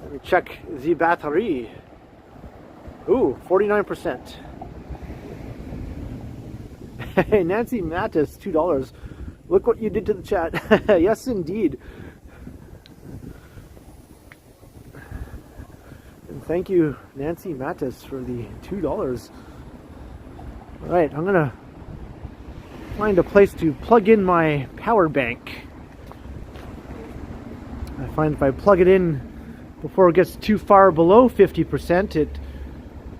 Let me check the battery. Ooh, 49%. Hey, Nancy Mattis, $2. Look what you did to the chat. Yes, indeed. Thank you, Nancy Mattis, for the $2. Alright, I'm gonna find a place to plug in my power bank. I find if I plug it in before it gets too far below 50%, it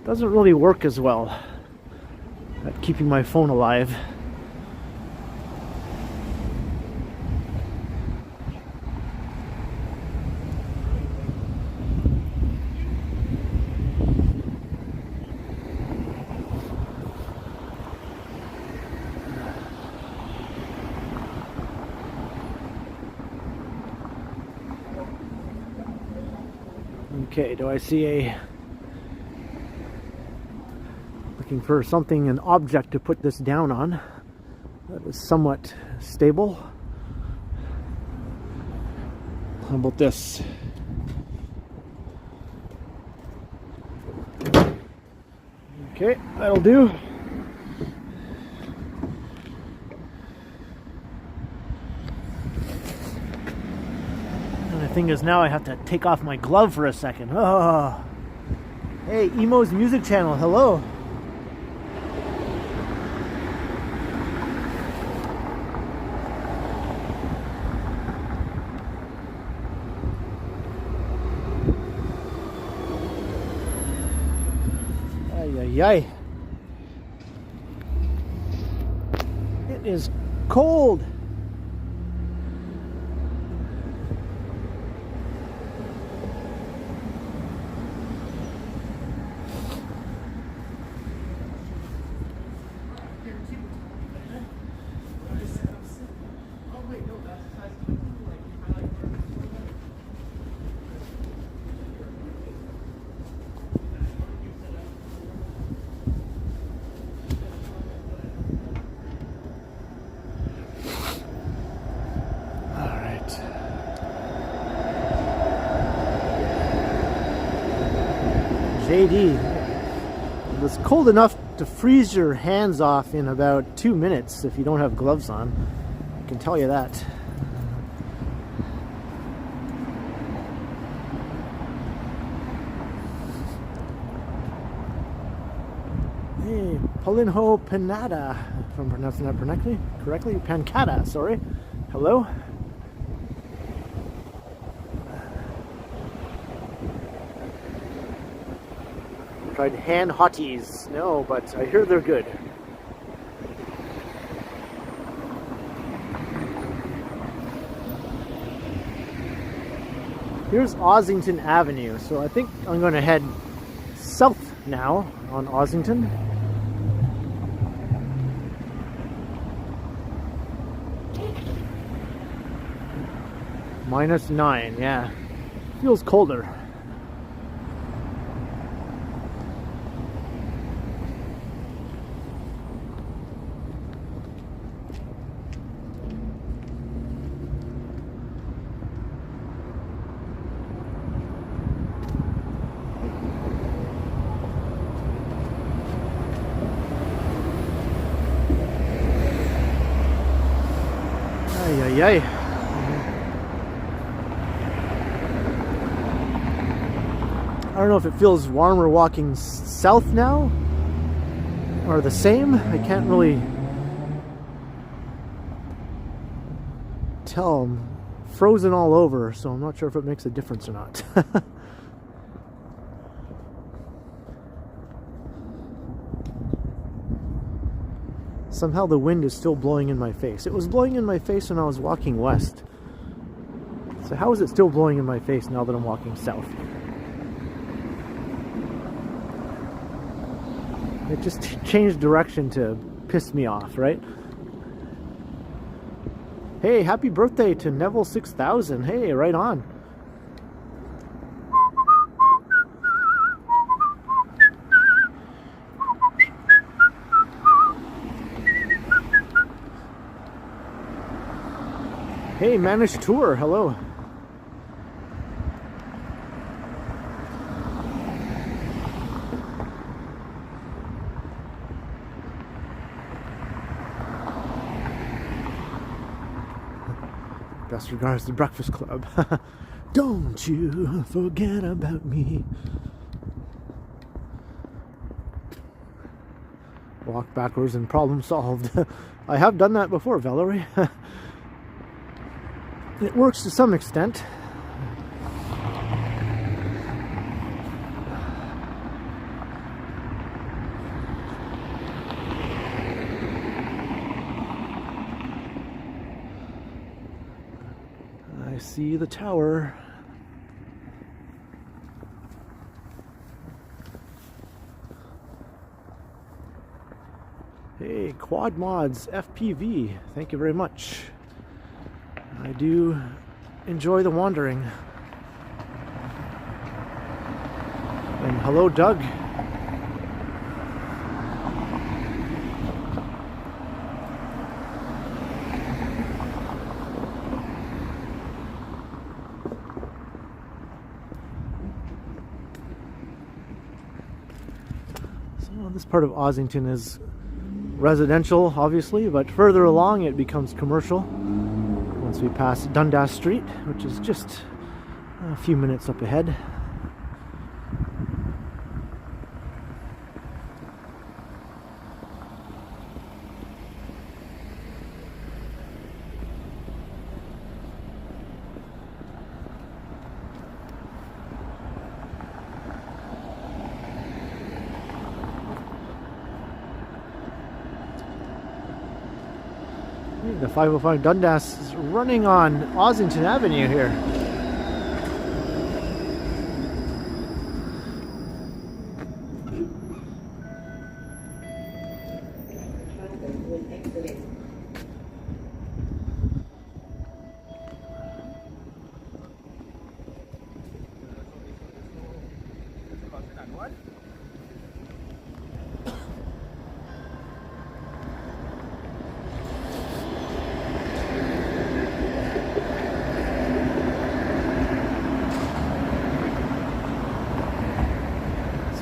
doesn't really work as well at keeping my phone alive. Okay, do I see looking for something, an object to put this down on that is somewhat stable. How about this? Okay, that'll do. The thing is, now I have to take off my glove for a second. Oh. Hey, Emo's music channel, hello. ay, ay. It is cold. JD, it was cold enough to freeze your hands off in about 2 minutes if you don't have gloves on. I can tell you that. Hey, Paulinho Panada, if I'm pronouncing that correctly. Pancata, sorry. Hello. Tried hand hotties. No, but I hear they're good. Here's Ossington Avenue, so I think I'm going to head south now on Ossington. -9, yeah. Feels colder. Yay. I don't know if it feels warmer walking south now or the same. I can't really tell. I'm frozen all over, so I'm not sure if it makes a difference or not. Somehow the wind is still blowing in my face. It was blowing in my face when I was walking west. So how is it still blowing in my face now that I'm walking south? It just changed direction to piss me off, right? Hey, happy birthday to Neville 6000. Hey, right on. Hey, Manish Tour, hello. Best regards to Breakfast Club. Don't you forget about me. Walk backwards and problem solved. I have done that before, Valerie. It works to some extent. I see the tower. Hey, Quad Mods FPV, thank you very much. I do enjoy the wandering. And hello, Doug. So this part of Ossington is residential, obviously, but further along it becomes commercial. Once we pass Dundas Street, which is just a few minutes up ahead. The 505 Dundas is running on Ossington Avenue here.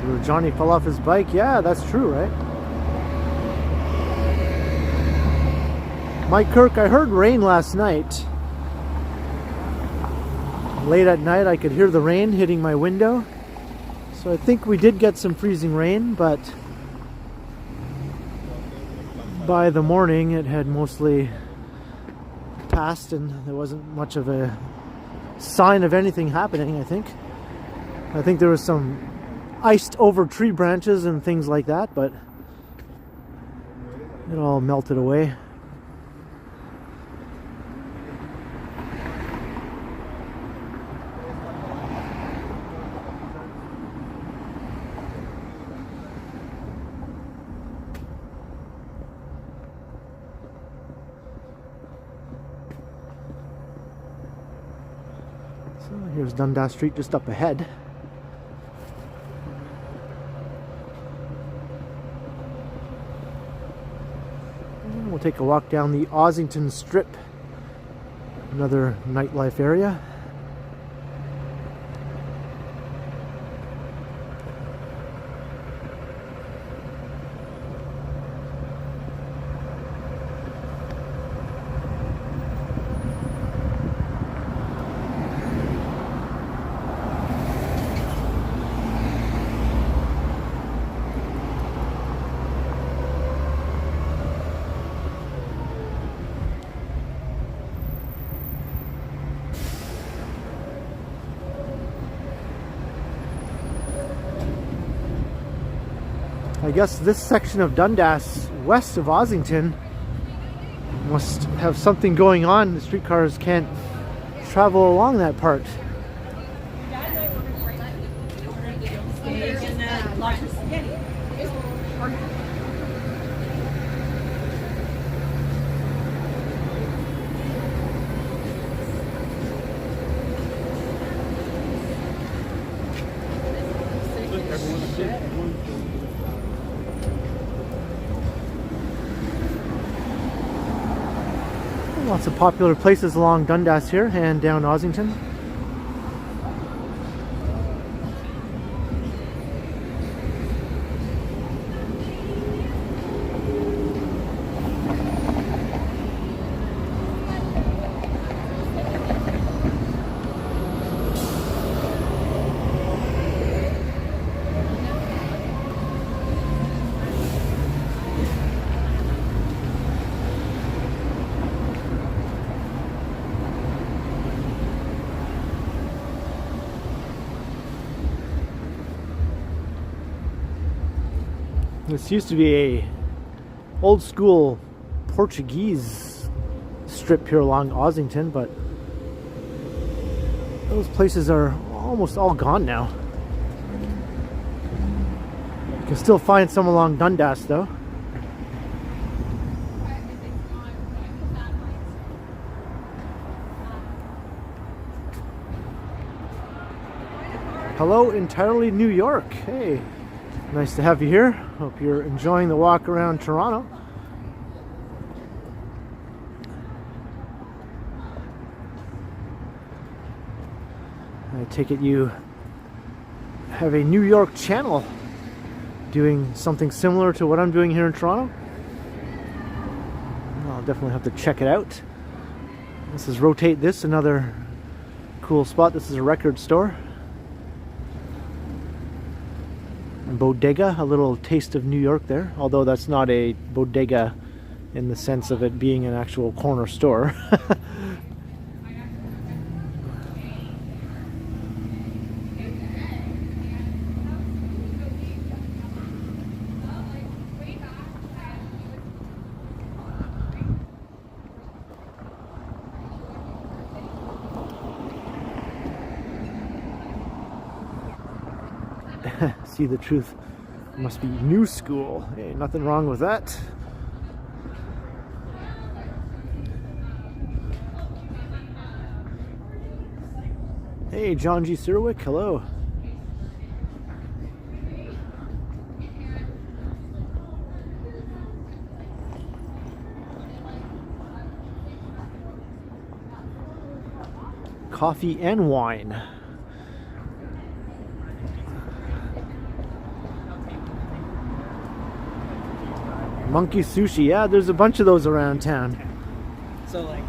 Where Johnny fell off his bike. Yeah, that's true, right? Mike Kirk, I heard rain last night. Late at night, I could hear the rain hitting my window. So I think we did get some freezing rain, but by the morning it had mostly passed and there wasn't much of a sign of anything happening, I think. I think there was some iced over tree branches and things like that, but it all melted away. So here's Dundas Street just up ahead. We'll take a walk down the Ossington Strip, another nightlife area. I guess this section of Dundas west of Ossington must have something going on. The streetcars can't travel along that part. Lots of popular places along Dundas here and down Ossington. This used to be a old school Portuguese strip here along Ossington, but those places are almost all gone now. You can still find some along Dundas though. Hello, entirely New York. Hey. Nice to have you here. Hope you're enjoying the walk around Toronto. I take it you have a New York channel doing something similar to what I'm doing here in Toronto. I'll definitely have to check it out. This is Rotate This, another cool spot. This is a record store. Bodega, a little taste of New York there, although that's not a bodega in the sense of it being an actual corner store. see the truth. It must be new school. Hey, nothing wrong with that. Hey, John G. Sirwick, hello. Coffee and wine. Monkey sushi, yeah, there's a bunch of those around town. So like,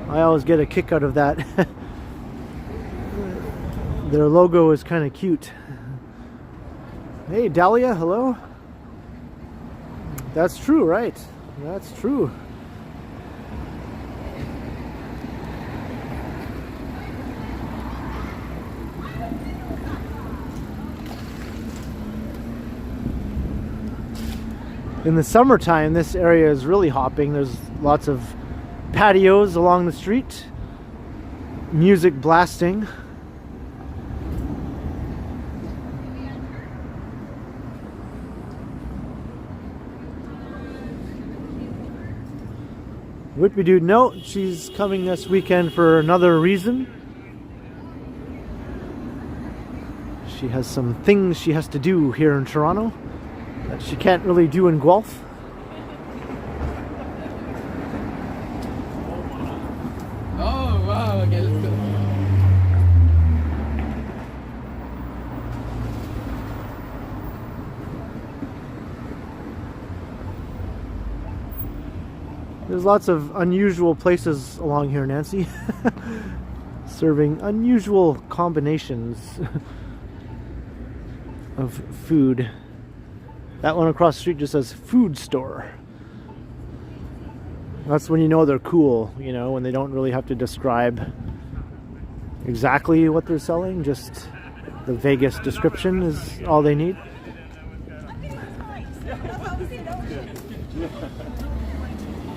I always get a kick out of that. Their logo is kind of cute. Hey, Dahlia, hello. That's true, right? That's true. In the summertime, this area is really hopping. There's lots of patios along the street, music blasting. Whippy Dude, no, she's coming this weekend for another reason. She has some things she has to do here in Toronto that she can't really do in Guelph. oh wow, okay, let's go. There's lots of unusual places along here, Nancy. Serving unusual combinations of food. That one across the street just says food store. That's when you know they're cool, you know, when they don't really have to describe exactly what they're selling, just the vaguest description is all they need.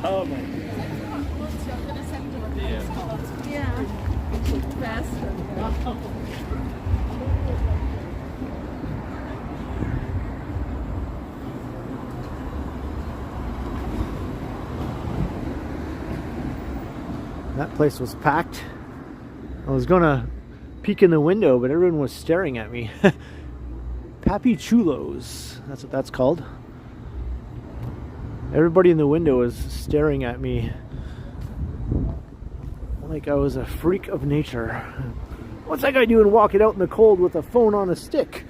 Oh my. Yeah. Faster. That place was packed. I was gonna peek in the window, but everyone was staring at me. Pappy Chulos, that's what that's called. Everybody in the window was staring at me like I was a freak of nature. What's that guy doing walking out in the cold with a phone on a stick?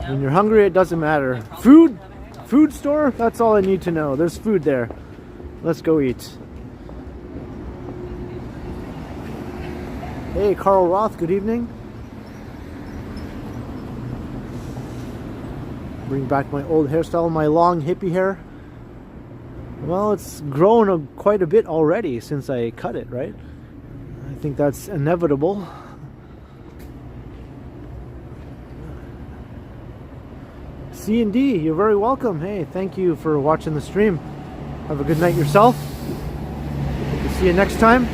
When you're hungry, it doesn't matter. Food store, that's all I need to know. There's food there. Let's go eat. Hey, Carl Roth, good evening. Bring back my old hairstyle, my long hippie hair. Well, it's grown quite a bit already since I cut it, right? I think that's inevitable. C&D, you're very welcome. Hey, thank you for watching the stream. Have a good night yourself. We'll see you next time.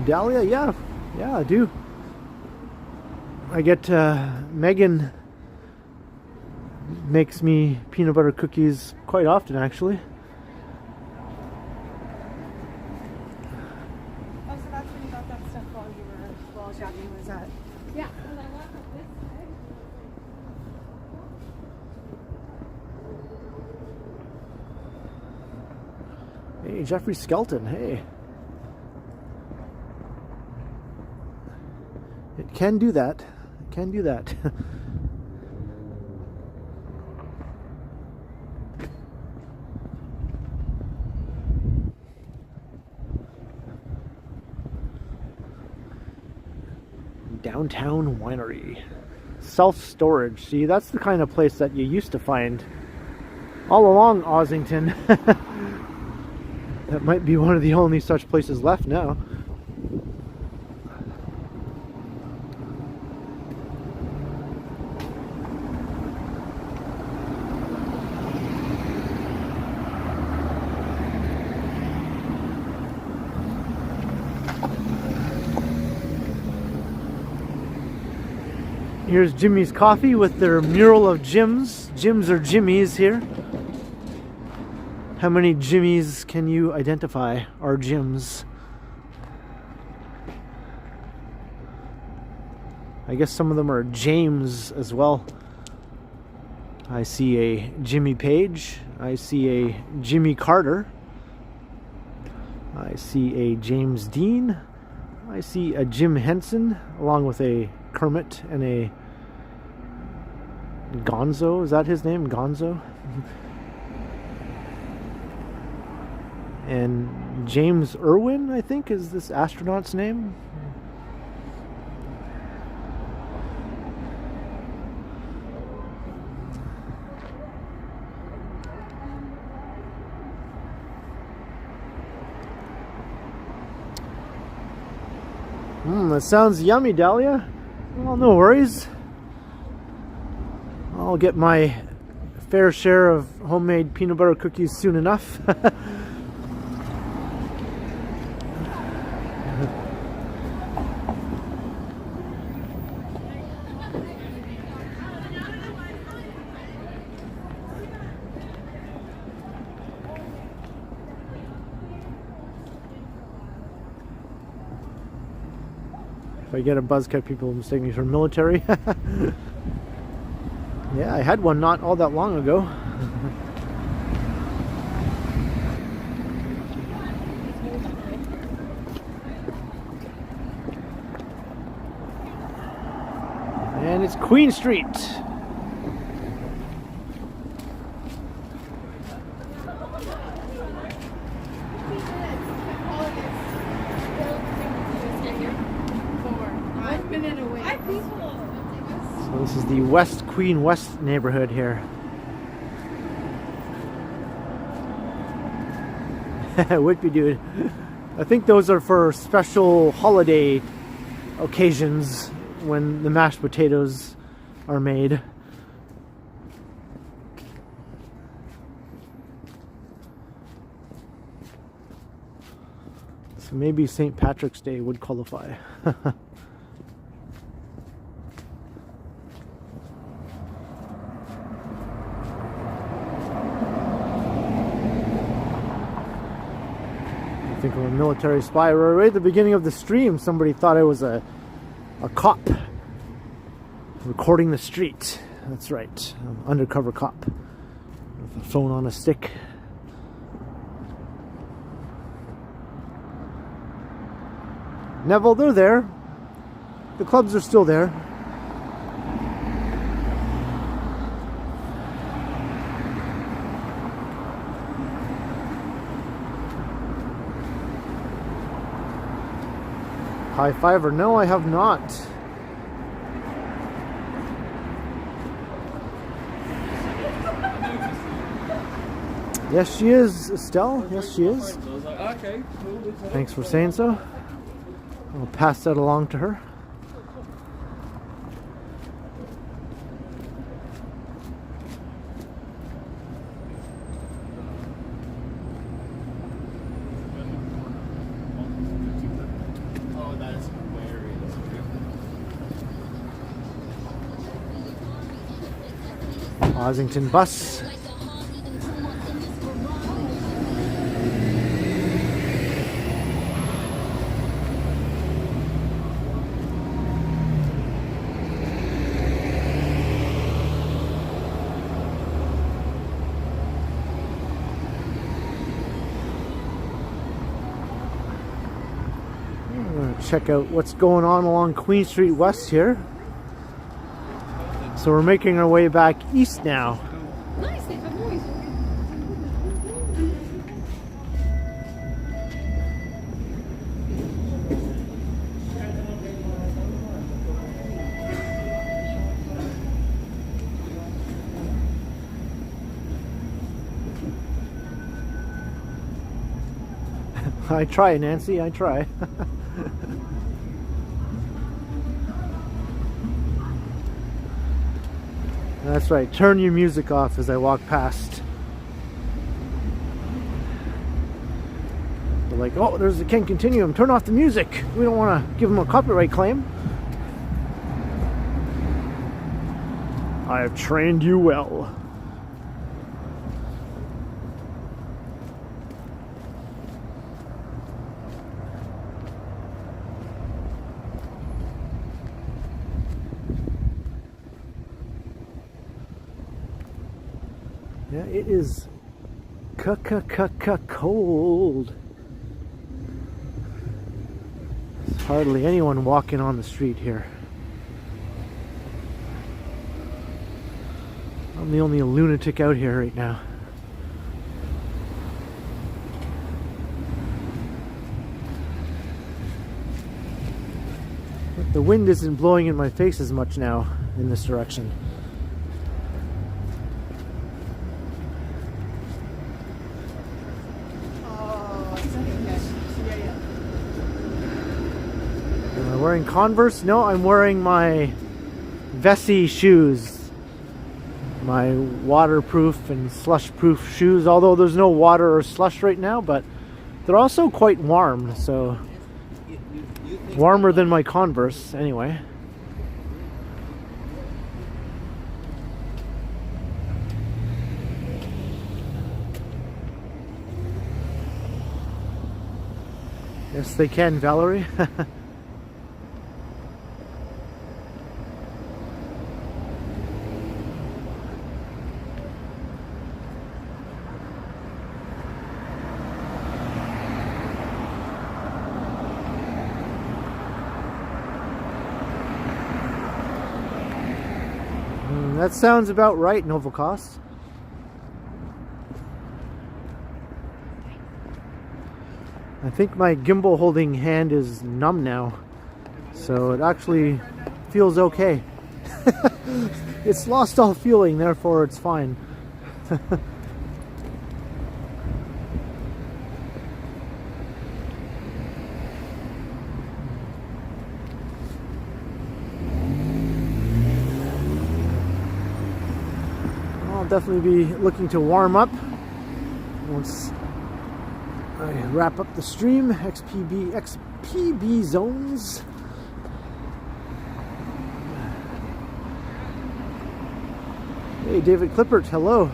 Dahlia, yeah, I do. I get Megan makes me peanut butter cookies quite often, actually. Oh, so that's when you got that stuff while Jackie was at. Yeah. Hey, Jeffrey Skelton, hey. It can do that. It can do that. Downtown Winery. Self-storage. See, that's the kind of place that you used to find all along Ossington. That might be one of the only such places left now. Here's Jimmy's Coffee with their mural of Jims. Jims or Jimmys here. How many Jimmys can you identify are Jims? I guess some of them are James as well. I see a Jimmy Page. I see a Jimmy Carter. I see a James Dean. I see a Jim Henson along with a Kermit and a Gonzo. Is that his name? Gonzo? And James Irwin, I think, is this astronaut's name. That sounds yummy, Dahlia. Well, no worries. I'll get my fair share of homemade peanut butter cookies soon enough. If I get a buzz cut, people mistake me for military. Yeah, I had one not all that long ago. And it's Queen Street. This is the West Queen West neighborhood here. Whitby dude. I think those are for special holiday occasions when the mashed potatoes are made. So maybe St. Patrick's Day would qualify. I think I'm a military spy. Right at the beginning of the stream, somebody thought I was a cop recording the street. That's right, I'm undercover cop with a phone on a stick. Neville, they're there. The clubs are still there. High fiver? No, I have not. Yes, she is, Estelle. Yes, she is. Okay, cool. Thanks for saying so. I'll pass that along to her. Ossington bus. I'm gonna check out what's going on along Queen Street West here. So we're making our way back east now. Nice, they have noise. I try, Nancy, I try. That's right, turn your music off as I walk past. They're like, oh, there's the Ken Continuum, turn off the music. We don't want to give them a copyright claim. I have trained you well. Yeah, it is cold. There's hardly anyone walking on the street here. I'm the only lunatic out here right now. But the wind isn't blowing in my face as much now in this direction. Wearing Converse? No, I'm wearing my Vessi shoes. My waterproof and slush-proof shoes, although there's no water or slush right now, but they're also quite warm, so warmer than my Converse anyway. Yes, they can, Valerie. That sounds about right, Novocost. I think my gimbal holding hand is numb now, so it actually feels okay. It's lost all feeling, therefore it's fine. Definitely be looking to warm up once I wrap up the stream. XPB zones. Hey, David Clippert, hello.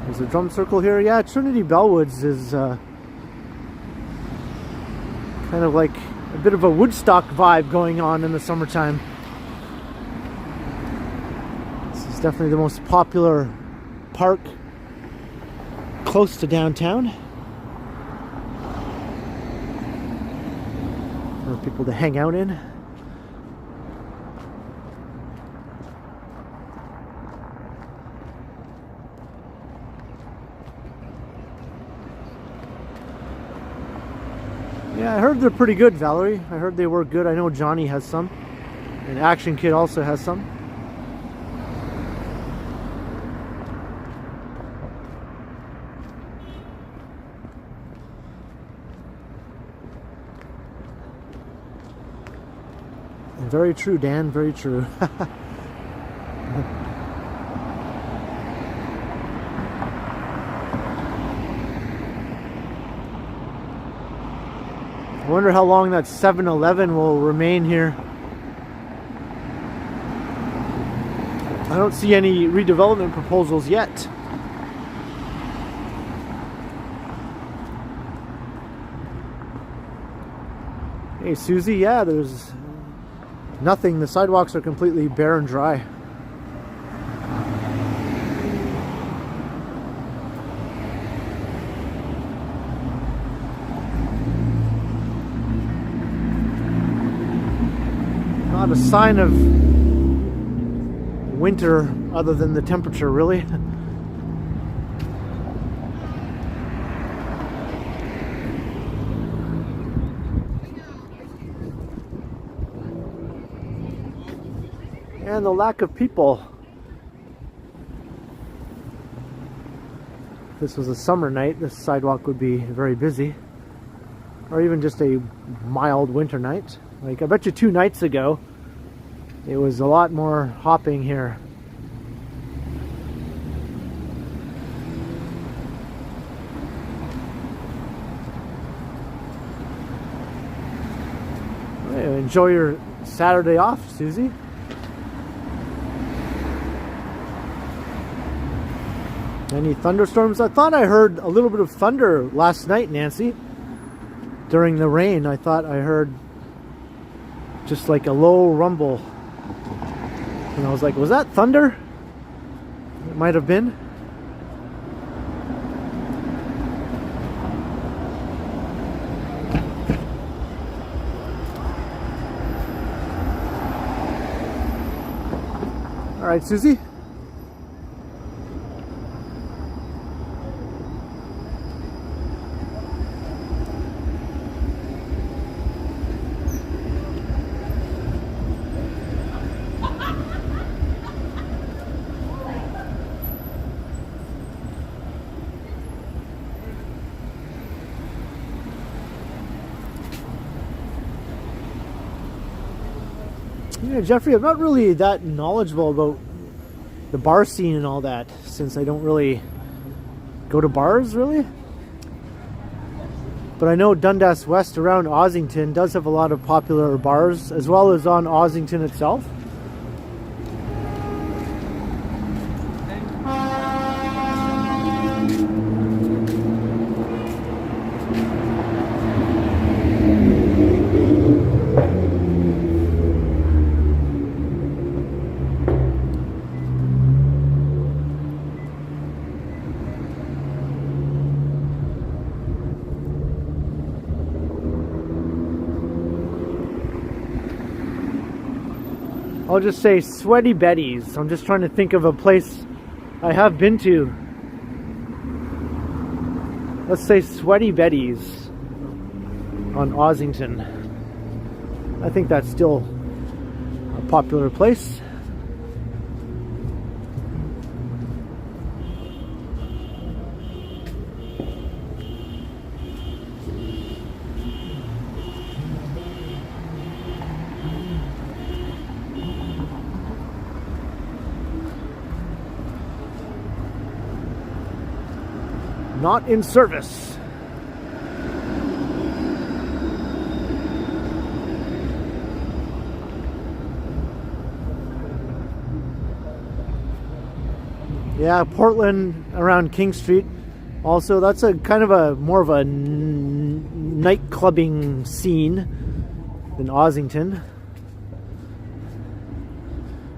There's a drum circle here. Yeah, Trinity Bellwoods is kind of like a bit of a Woodstock vibe going on in the summertime. Definitely the most popular park close to downtown for people to hang out in. Yeah, I heard they're pretty good, Valerie. I heard they were good. I know Johnny has some, and Action Kid also has some. Very true, Dan, very true. I wonder how long that 7-Eleven will remain here. I don't see any redevelopment proposals yet. Hey, Susie, yeah, there's nothing. The sidewalks are completely bare and dry. not a sign of winter other than the temperature, really. And the lack of people. If this was a summer night, this sidewalk would be very busy. Or even just a mild winter night. Like, I bet you 2 nights ago, it was a lot more hopping here. Hey, enjoy your Saturday off, Susie. Any thunderstorms? I thought I heard a little bit of thunder last night, Nancy. During the rain, I thought I heard just like a low rumble. And I was like, was that thunder? It might have been. All right, Susie. Yeah, Jeffrey, I'm not really that knowledgeable about the bar scene and all that, since I don't really go to bars, really. But I know Dundas West around Ossington does have a lot of popular bars, as well as on Ossington itself. I'll just say Sweaty Betty's. I'm just trying to think of a place I have been to. Let's say Sweaty Betty's on Ossington. I think that's still a popular place. Not in service. Yeah, Portland around King Street. Also, that's a kind of a more of a night clubbing scene than Ossington.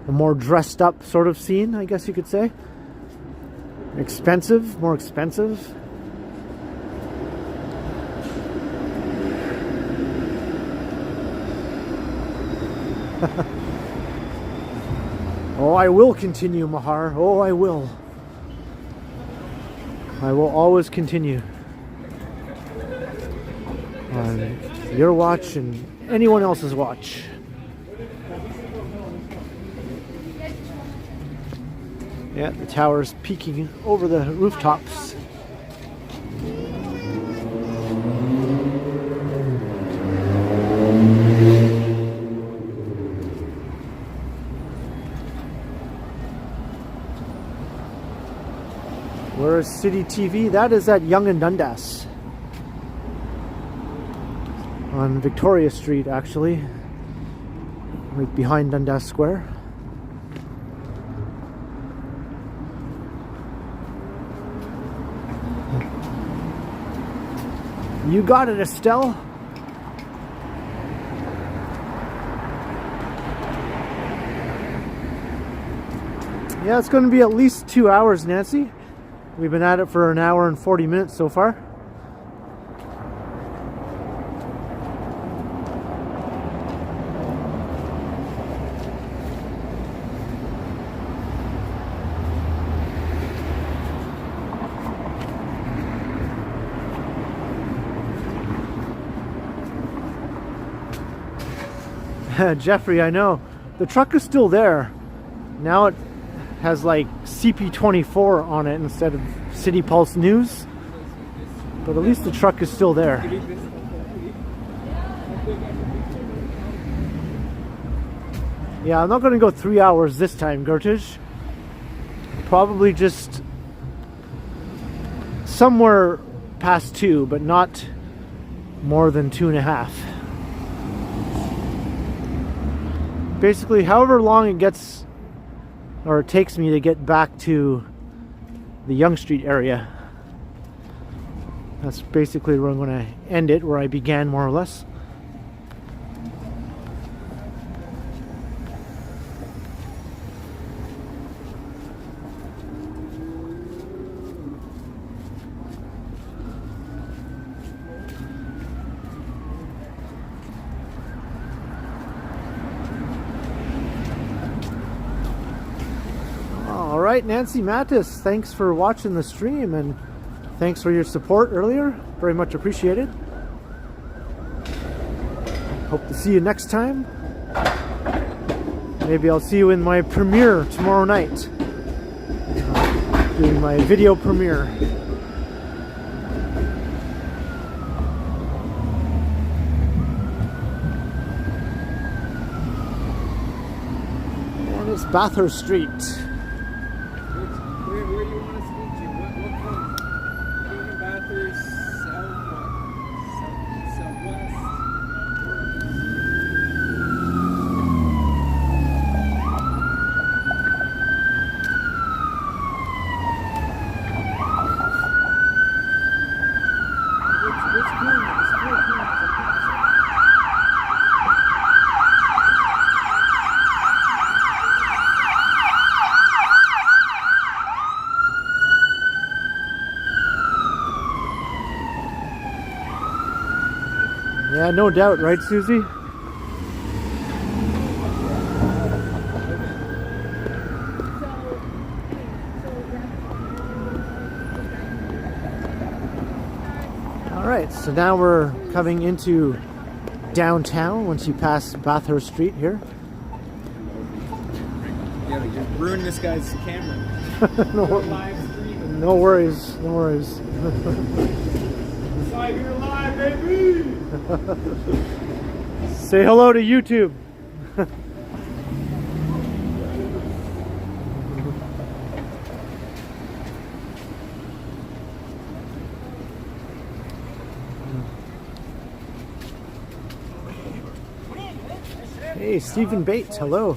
A more dressed up sort of scene, I guess you could say. Expensive, more expensive. Oh, I will continue, Mahar. Oh, I will. I will always continue. On your watch and anyone else's watch. Yeah, the tower's peeking over the rooftops. Where is City TV? That is at Yonge and Dundas. On Victoria Street, actually. Right behind Dundas Square. You got it, Estelle. Yeah, it's going to be at least 2 hours, Nancy. We've been at it for an hour and 40 minutes so far. Jeffrey, I know. The truck is still there. Now it has like CP24 on it instead of City Pulse News. But at least the truck is still there. Yeah, I'm not going to go 3 hours this time, Gertish. Probably just somewhere past 2, but not more than 2.5. Basically, however long it gets, or it takes me to get back to the Yonge Street area. That's basically where I'm going to end it, where I began more or less. All right, Nancy Mattis, thanks for watching the stream and thanks for your support earlier. Very much appreciated. Hope to see you next time. Maybe I'll see you in my premiere tomorrow night. Doing my video premiere. And it's Bathurst Street. Where do you want to speak to? What corner? King and Bathurst, south what? Southeast, southwest? Which corner? There's 4 corners. Yeah, no doubt, right, Susie? All right, so now we're coming into downtown once you pass Bathurst Street here. Yeah, you ruined this guy's camera. No, Live stream. no worries, no worries. Live here live, baby! Say hello to YouTube. Hey, Stephen Bates, hello.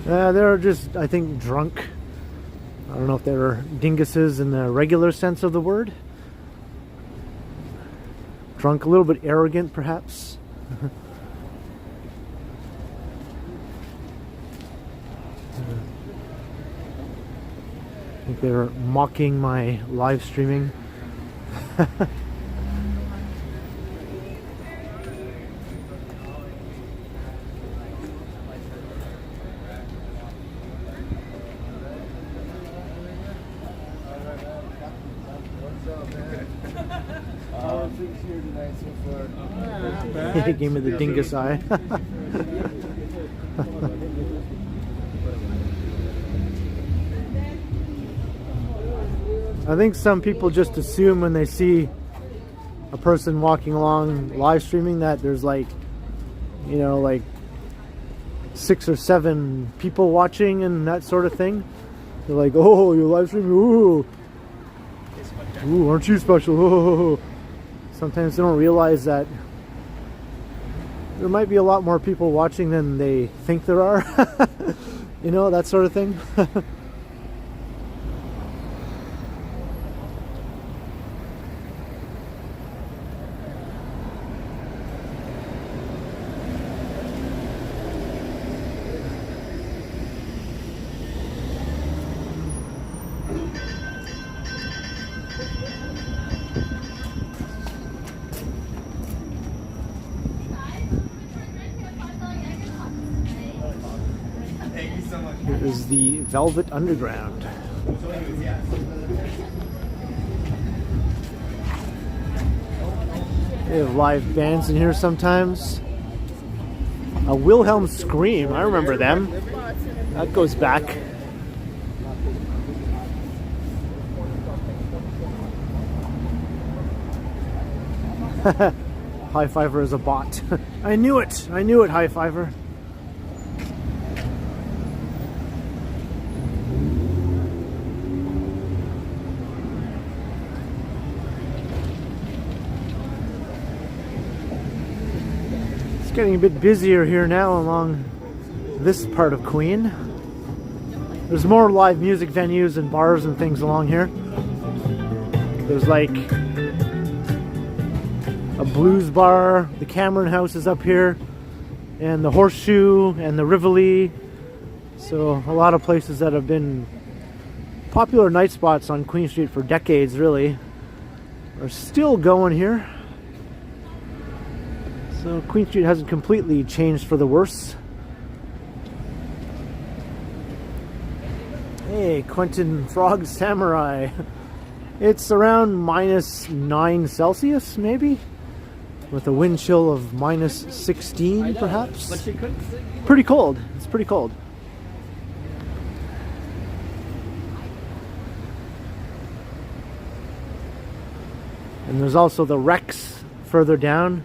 They're just, I think, drunk. I don't know if they're dinguses in the regular sense of the word. Drunk, a little bit arrogant, perhaps. I think they're mocking my live streaming. Here tonight so far. He gave me the dingus eye. I think some people just assume when they see a person walking along live streaming that there's like, you know, like 6 or 7 people watching and that sort of thing. They're like, oh, you're live streaming, ooh. Ooh, aren't you special? Oh. Sometimes they don't realize that there might be a lot more people watching than they think there are. You know, that sort of thing. Here is the Velvet Underground. They have live bands in here sometimes. A Wilhelm Scream, I remember them. That goes back. High Fiver is a bot. I knew it! I knew it, High Fiver. It's getting a bit busier here now along this part of Queen. There's more live music venues and bars and things along here. There's like a blues bar, the Cameron House is up here, and the Horseshoe and the Rivoli. So a lot of places that have been popular night spots on Queen Street for decades really are still going here. So Queen Street hasn't completely changed for the worse. Hey, Quentin Frog Samurai. It's around -9 Celsius maybe? With a wind chill of -16 perhaps. But she couldn't sit. Pretty cold. It's pretty cold. And there's also the Rex further down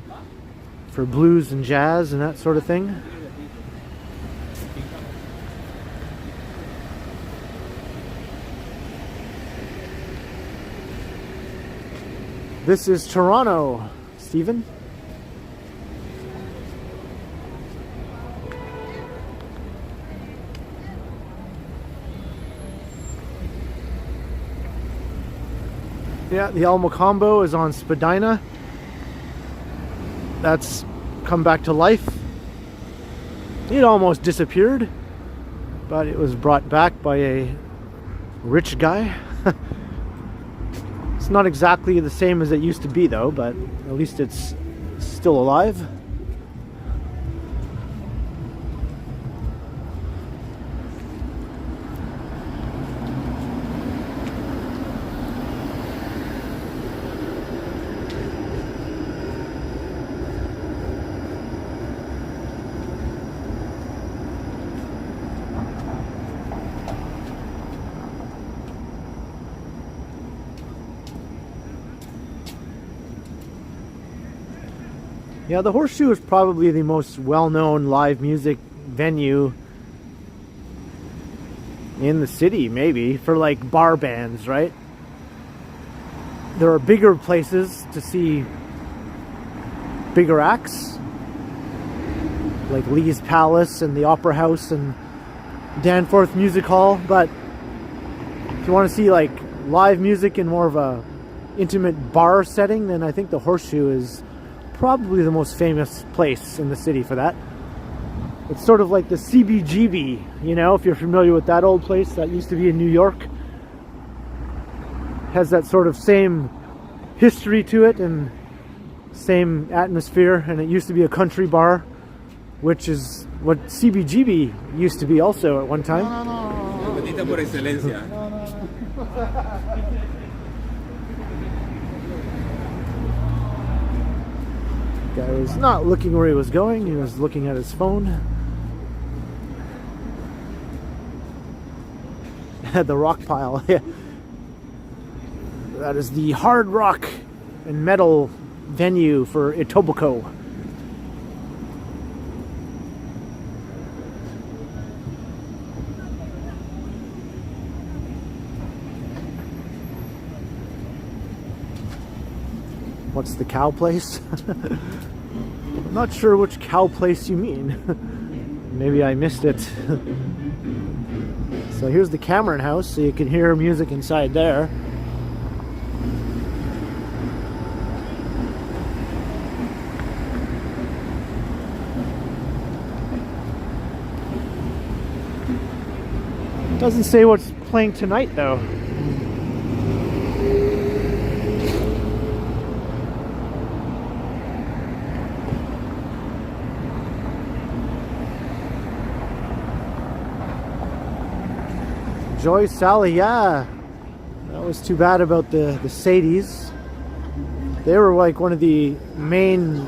for blues and jazz and that sort of thing. This is Toronto, Stephen. Yeah, the El Mocambo is on Spadina. That's come back to life. It almost disappeared, but it was brought back by a rich guy. It's not exactly the same as it used to be though, but at least it's still alive. Yeah, the Horseshoe is probably the most well-known live music venue in the city, maybe, for like bar bands, right? There are bigger places to see bigger acts, like Lee's Palace and the Opera House and Danforth Music Hall, but if you want to see like live music in more of a intimate bar setting, then I think the Horseshoe is probably the most famous place in the city for that. It's sort of like the CBGB, you know, if you're familiar with that old place that used to be in New York. Has that sort of same history to it and same atmosphere, and it used to be a country bar, which is what CBGB used to be also at one time. Bendita por excelencia. Guy was not looking where he was going, he was looking at his phone. The rock pile, yeah. That is the hard rock and metal venue for Etobicoke. What's the cow place? I'm not sure which cow place you mean. Maybe I missed it. So here's the Cameron House, so you can hear music inside there. Doesn't say what's playing tonight though. Joy Sally, yeah. That was too bad about the Sadies. They were like one of the main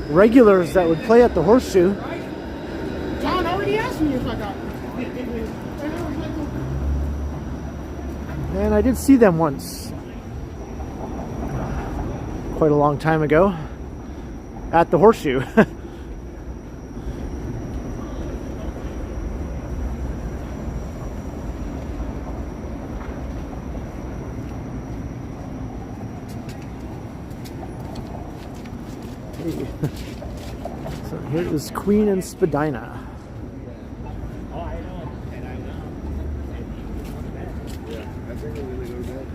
regulars that would play at the Horseshoe. John already asked me if I got And I did see them once. Quite a long time ago. At the Horseshoe. So here is Queen and Spadina. Oh, I know. And I know. Yeah, I think we're gonna go to bed.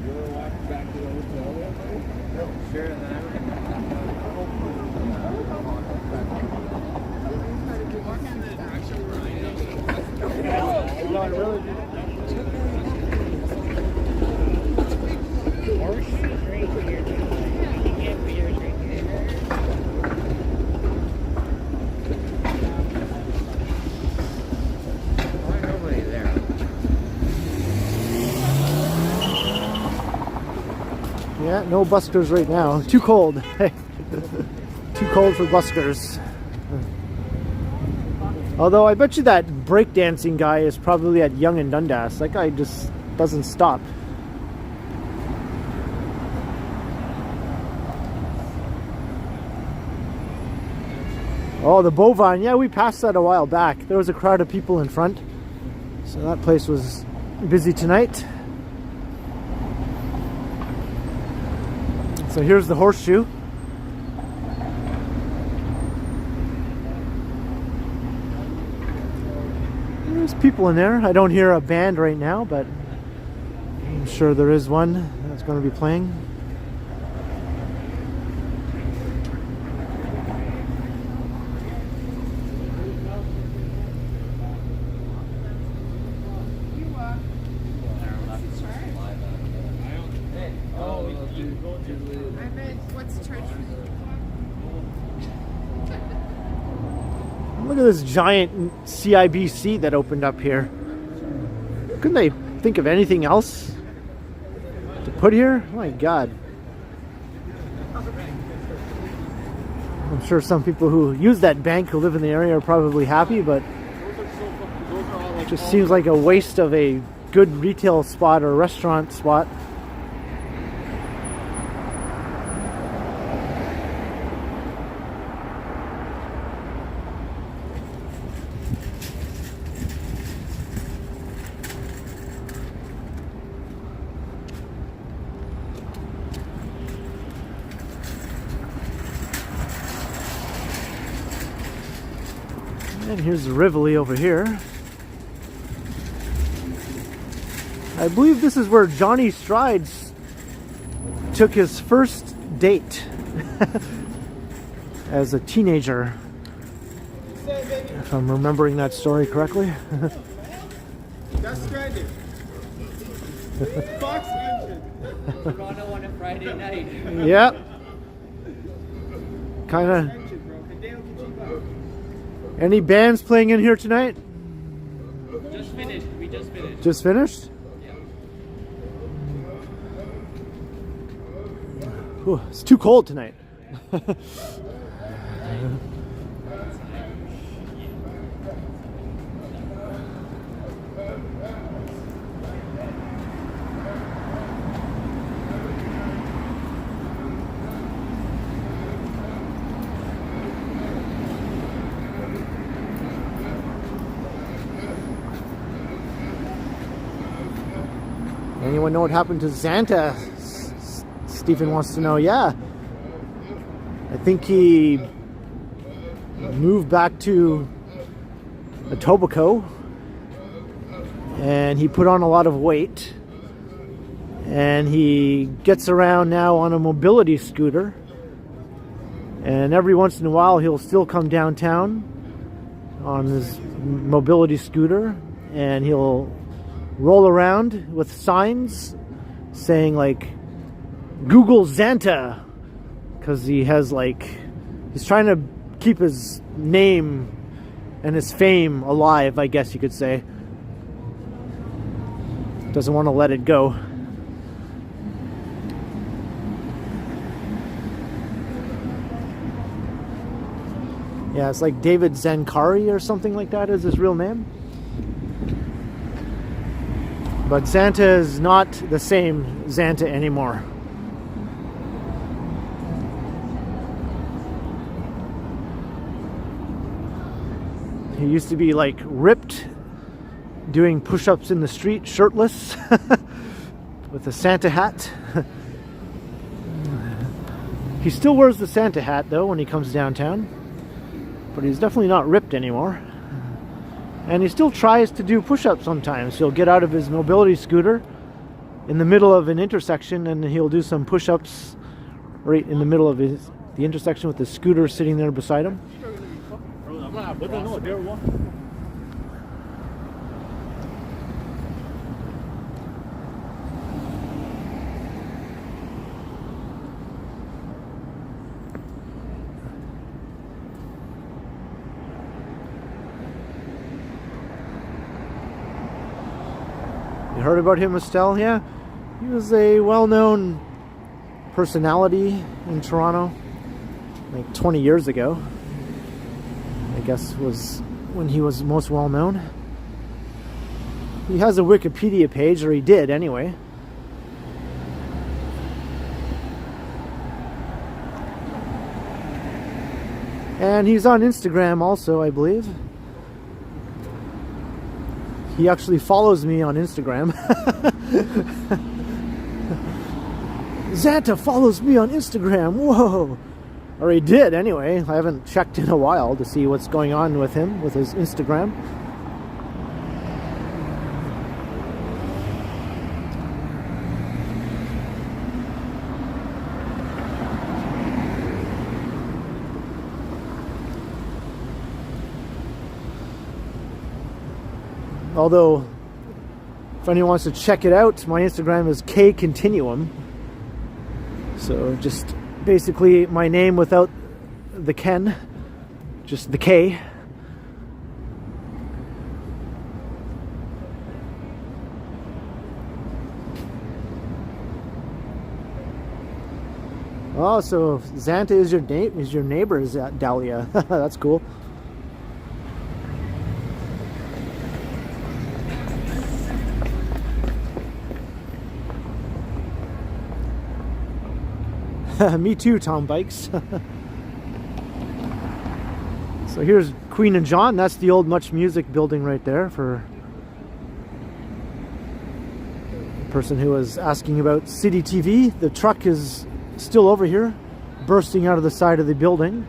You wanna walk back to the hotel there, buddy? No. Sure, and then Yeah, no buskers right now. Too cold. Too cold for buskers. Although I bet you that breakdancing guy is probably at Yonge and Dundas. That guy just doesn't stop. Oh, the Bovine. Yeah, we passed that a while back. There was a crowd of people in front. So that place was busy tonight. So here's the Horseshoe. There's people in there. I don't hear a band right now, but I'm sure there is one that's going to be playing. Look at this giant CIBC that opened up here. Couldn't they think of anything else to put here? Oh my God. I'm sure some people who use that bank who live in the area are probably happy, but it just seems like a waste of a good retail spot or restaurant spot. And here's the Rivoli over here. I believe this is where Johnny Strides took his first date as a teenager, if I'm remembering that story correctly. That's stranded. Fox engine. Toronto on a Friday night. Yep. Kind of. Engine broken. Dale, can keep up. Any bands playing in here tonight? Just finished. We just finished. Just finished? Yeah. Whew, it's too cold tonight. Anyone know what happened to Xanta? Stephen wants to know. Yeah, I think he moved back to Etobicoke and he put on a lot of weight, and he gets around now on a mobility scooter, and every once in a while he'll still come downtown on his mobility scooter and he'll roll around with signs saying like Google Xanta, because he has like, he's trying to keep his name and his fame alive, I guess you could say. Doesn't want to let it go. Yeah, it's like David Zancari or something like that is his real name. But Santa is not the same Santa anymore. He used to be like ripped, doing push-ups in the street, shirtless, with a Santa hat. He still wears the Santa hat though when he comes downtown, but he's definitely not ripped anymore. And he still tries to do push-ups sometimes. He'll get out of his mobility scooter in the middle of an intersection and he'll do some push-ups right in the middle of the intersection with the scooter sitting there beside him. You heard about him, Estelle? Yeah, he was a well-known personality in Toronto like 20 years ago. I guess was when he was most well-known. He has a Wikipedia page, or he did anyway. And he's on Instagram also, I believe. He actually follows me on Instagram. Santa follows me on Instagram. Whoa. Or he did anyway. I haven't checked in a while to see what's going on with him, with his Instagram. Although, if anyone wants to check it out, my Instagram is Ken Continuum. So just basically my name without the Ken, just the K. Oh, so Santa is your neighbor, Dahlia. That's cool. Me too, Tom Bikes. So here's Queen and John. That's the old Much Music building right there for the person who was asking about City TV. The truck is still over here, bursting out of the side of the building.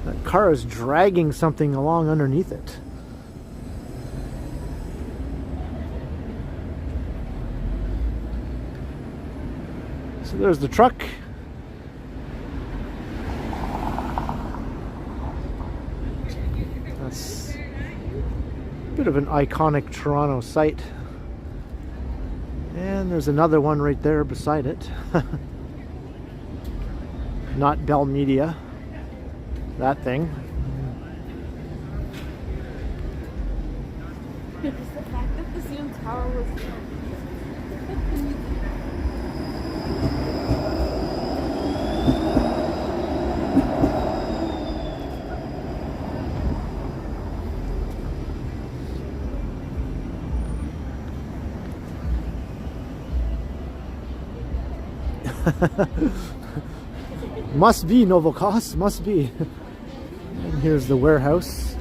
That car is dragging something along underneath it. So there's the truck. That's a bit of an iconic Toronto site. And there's another one right there beside it. Not Bell Media. That thing. It's the fact that the CN Tower was Must be Novokos, must be. And here's the warehouse.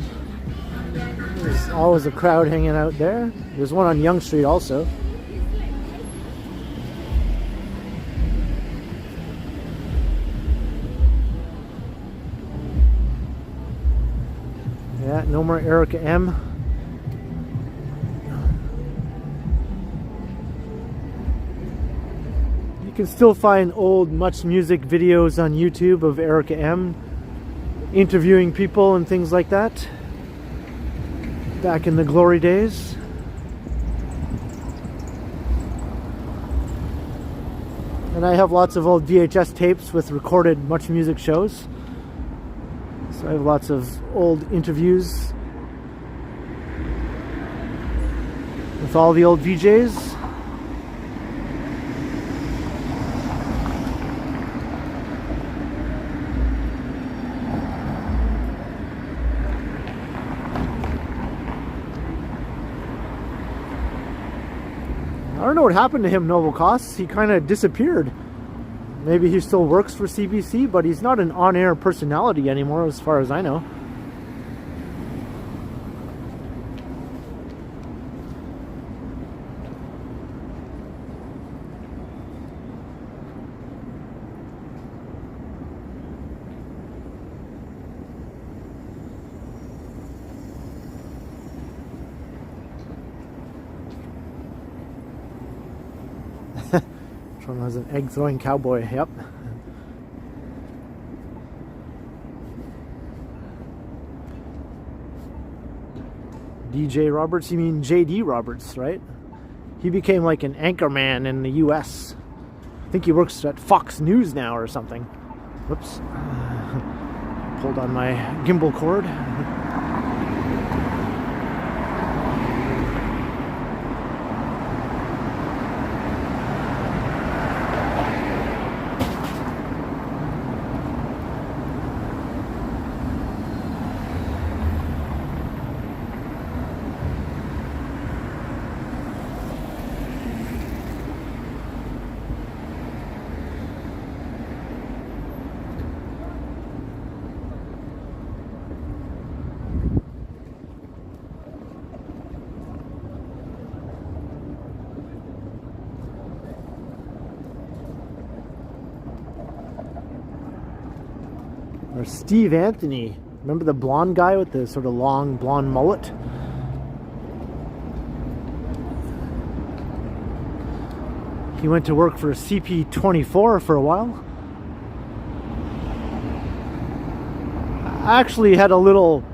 There's always a crowd hanging out there. There's one on Yonge Street also. Yeah, no more Erica M. You can still find old Much Music videos on YouTube of Erica M interviewing people and things like that back in the glory days. And I have lots of old VHS tapes with recorded Much Music shows. So I have lots of old interviews with all the old VJs. I don't know what happened to him, Novokos. He kind of disappeared. Maybe he still works for CBC, but he's not an on-air personality anymore as far as I know. One was an egg throwing cowboy, yep. DJ Roberts, you mean JD Roberts, right? He became like an anchorman in the US. I think he works at Fox News now or something. Whoops. Pulled on my gimbal cord. Or Steve Anthony. Remember the blonde guy with the sort of long blonde mullet? He went to work for CP24 for a while. I actually had a little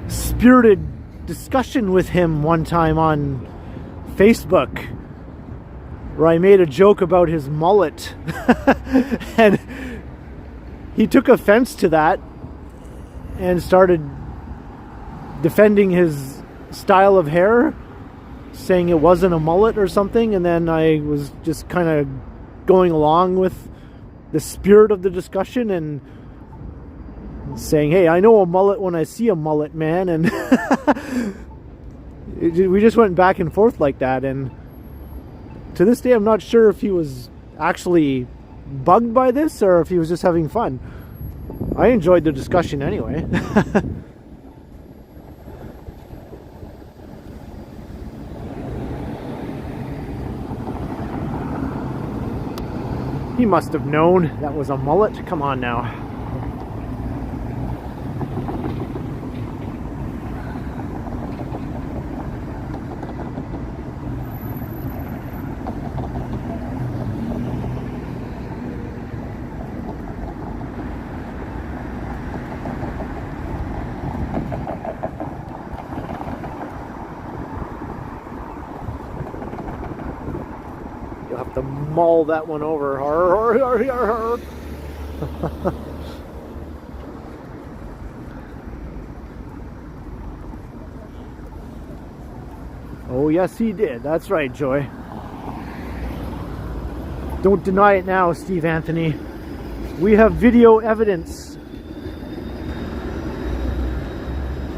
spirited discussion with him one time on Facebook where I made a joke about his mullet. And he took offense to that and started defending his style of hair, saying it wasn't a mullet or something. And then I was just kind of going along with the spirit of the discussion and saying, hey, I know a mullet when I see a mullet, man. And we just went back and forth like that. And to this day, I'm not sure if he was actually bugged by this or if he was just having fun. I enjoyed the discussion anyway. He must have known that was a mullet. Come on now. To mull that one over. Oh yes, he did. That's right, Joy. Don't deny it now, Steve Anthony. We have video evidence.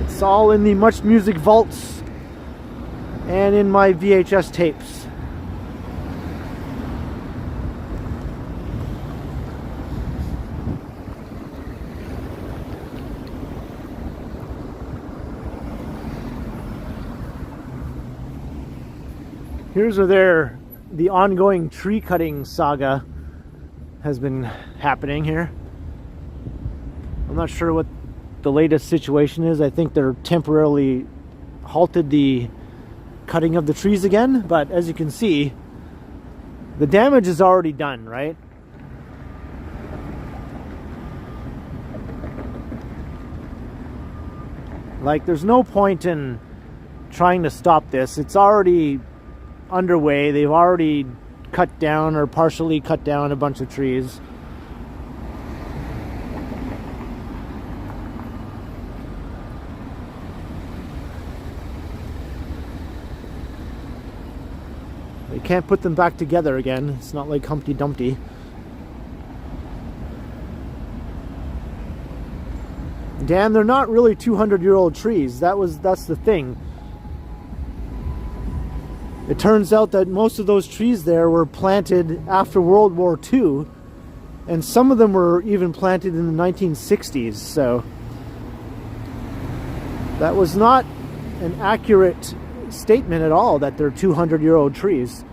It's all in the Much Music vaults and in my VHS tapes. Here's where the ongoing tree cutting saga has been happening here. I'm not sure what the latest situation is. I think they're temporarily halted the cutting of the trees again, but as you can see, The damage is already done, right? Like, there's no point in trying to stop this. It's already underway. They've already cut down or partially cut down a bunch of trees. They can't put them back together again. It's not like Humpty Dumpty. Dan, they're not really 200-year-old trees. That's the thing. It turns out that most of those trees there were planted after World War II, and some of them were even planted in the 1960s, so that was not an accurate statement at all that they're 200-year-old trees.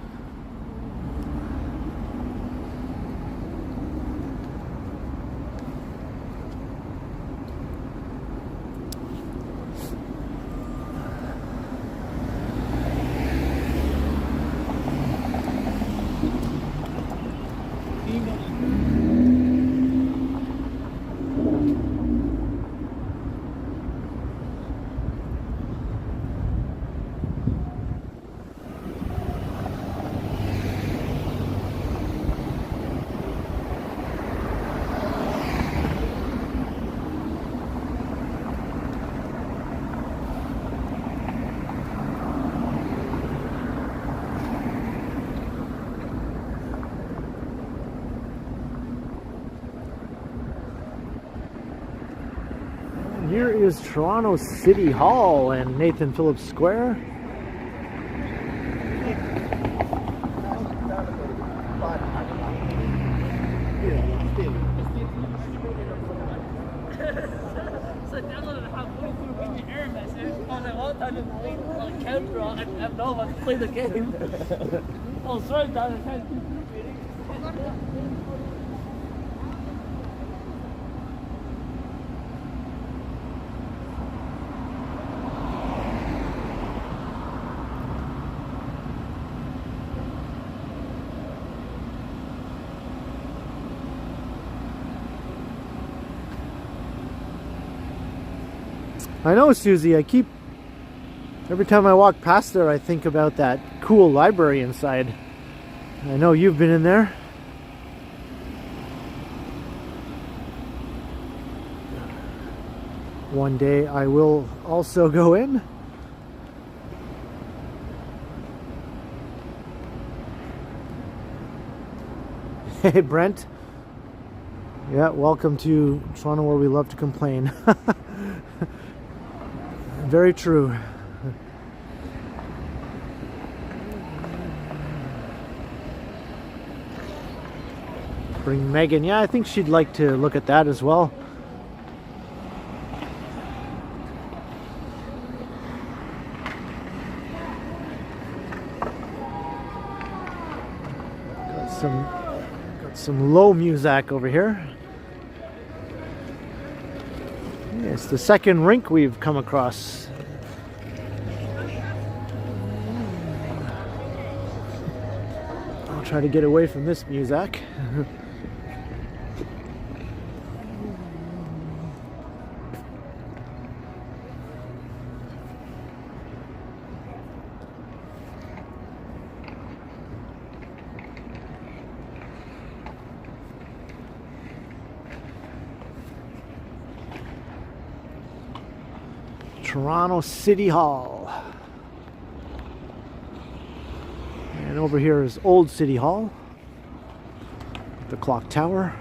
Here is Toronto City Hall and Nathan Phillips Square. Play the game. Oh, sorry, Dad. I know, Susie, every time I walk past there, I think about that cool library inside. I know you've been in there. One day I will also go in. Hey, Brent. Yeah, welcome to Toronto, where we love to complain. Very true. Bring Megan. Yeah, I think she'd like to look at that as well. Got some low music over here. It's the second rink we've come across. I'll try to get away from this music. Toronto City Hall. And over here is Old City Hall, the clock tower.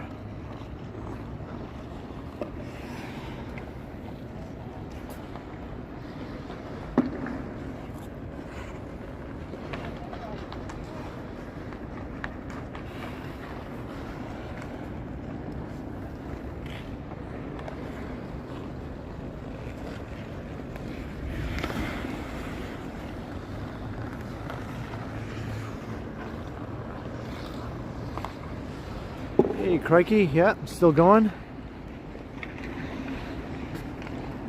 Hey, crikey, yeah, still going.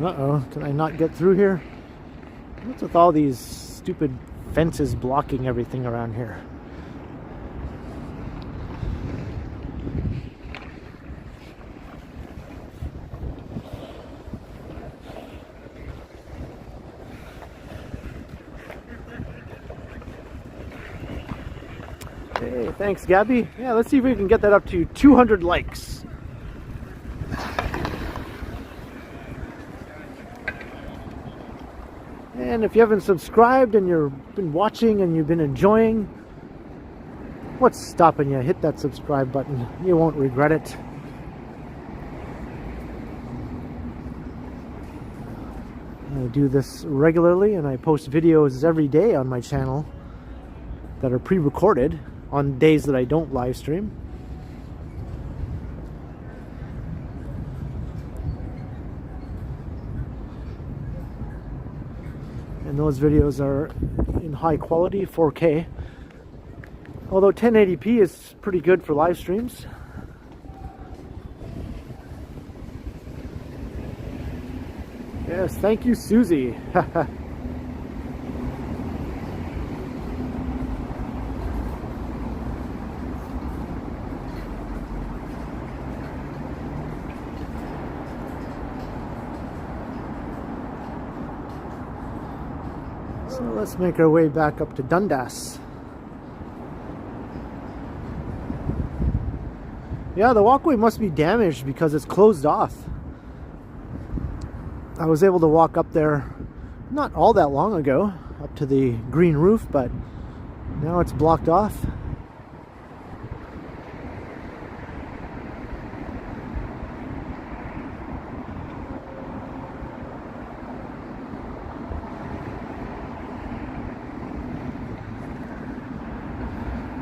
Uh-oh, can I not get through here? What's with all these stupid fences blocking everything around here? Hey, thanks, Gabby. Yeah, let's see if we can get that up to 200 likes. And if you haven't subscribed and you've been watching and you've been enjoying, what's stopping you? Hit that subscribe button. You won't regret it. I do this regularly and I post videos every day on my channel that are pre-recorded on days that I don't live stream. And those videos are in high quality, 4K. Although 1080p is pretty good for live streams. Yes, thank you, Susie. So let's make our way back up to Dundas. Yeah, the walkway must be damaged because it's closed off. I was able to walk up there not all that long ago, up to the green roof, but now it's blocked off.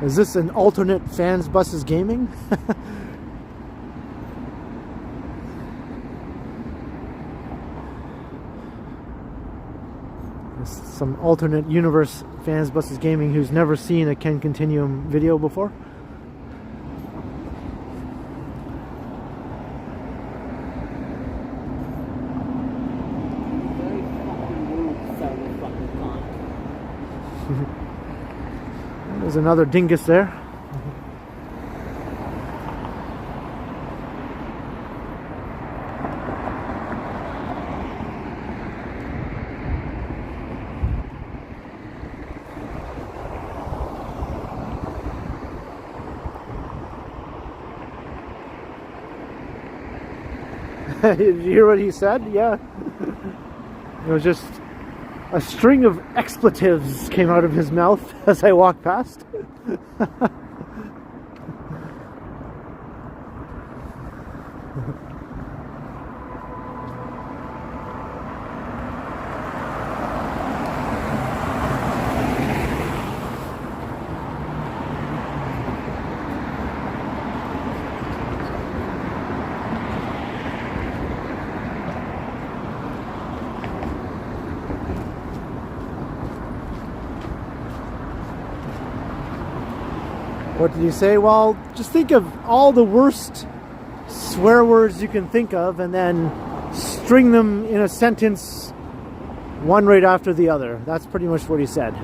Is this an alternate Fans Buses Gaming? Some alternate universe Fans Buses Gaming who's never seen a Ken Continuum video before. Very fucking rude, sounding fucking cunt. There's another dingus there. Did you hear what he said? Yeah. It was just a string of expletives came out of his mouth as I walked past. What did he say? Well, just think of all the worst swear words you can think of and then string them in a sentence one right after the other. That's pretty much what he said.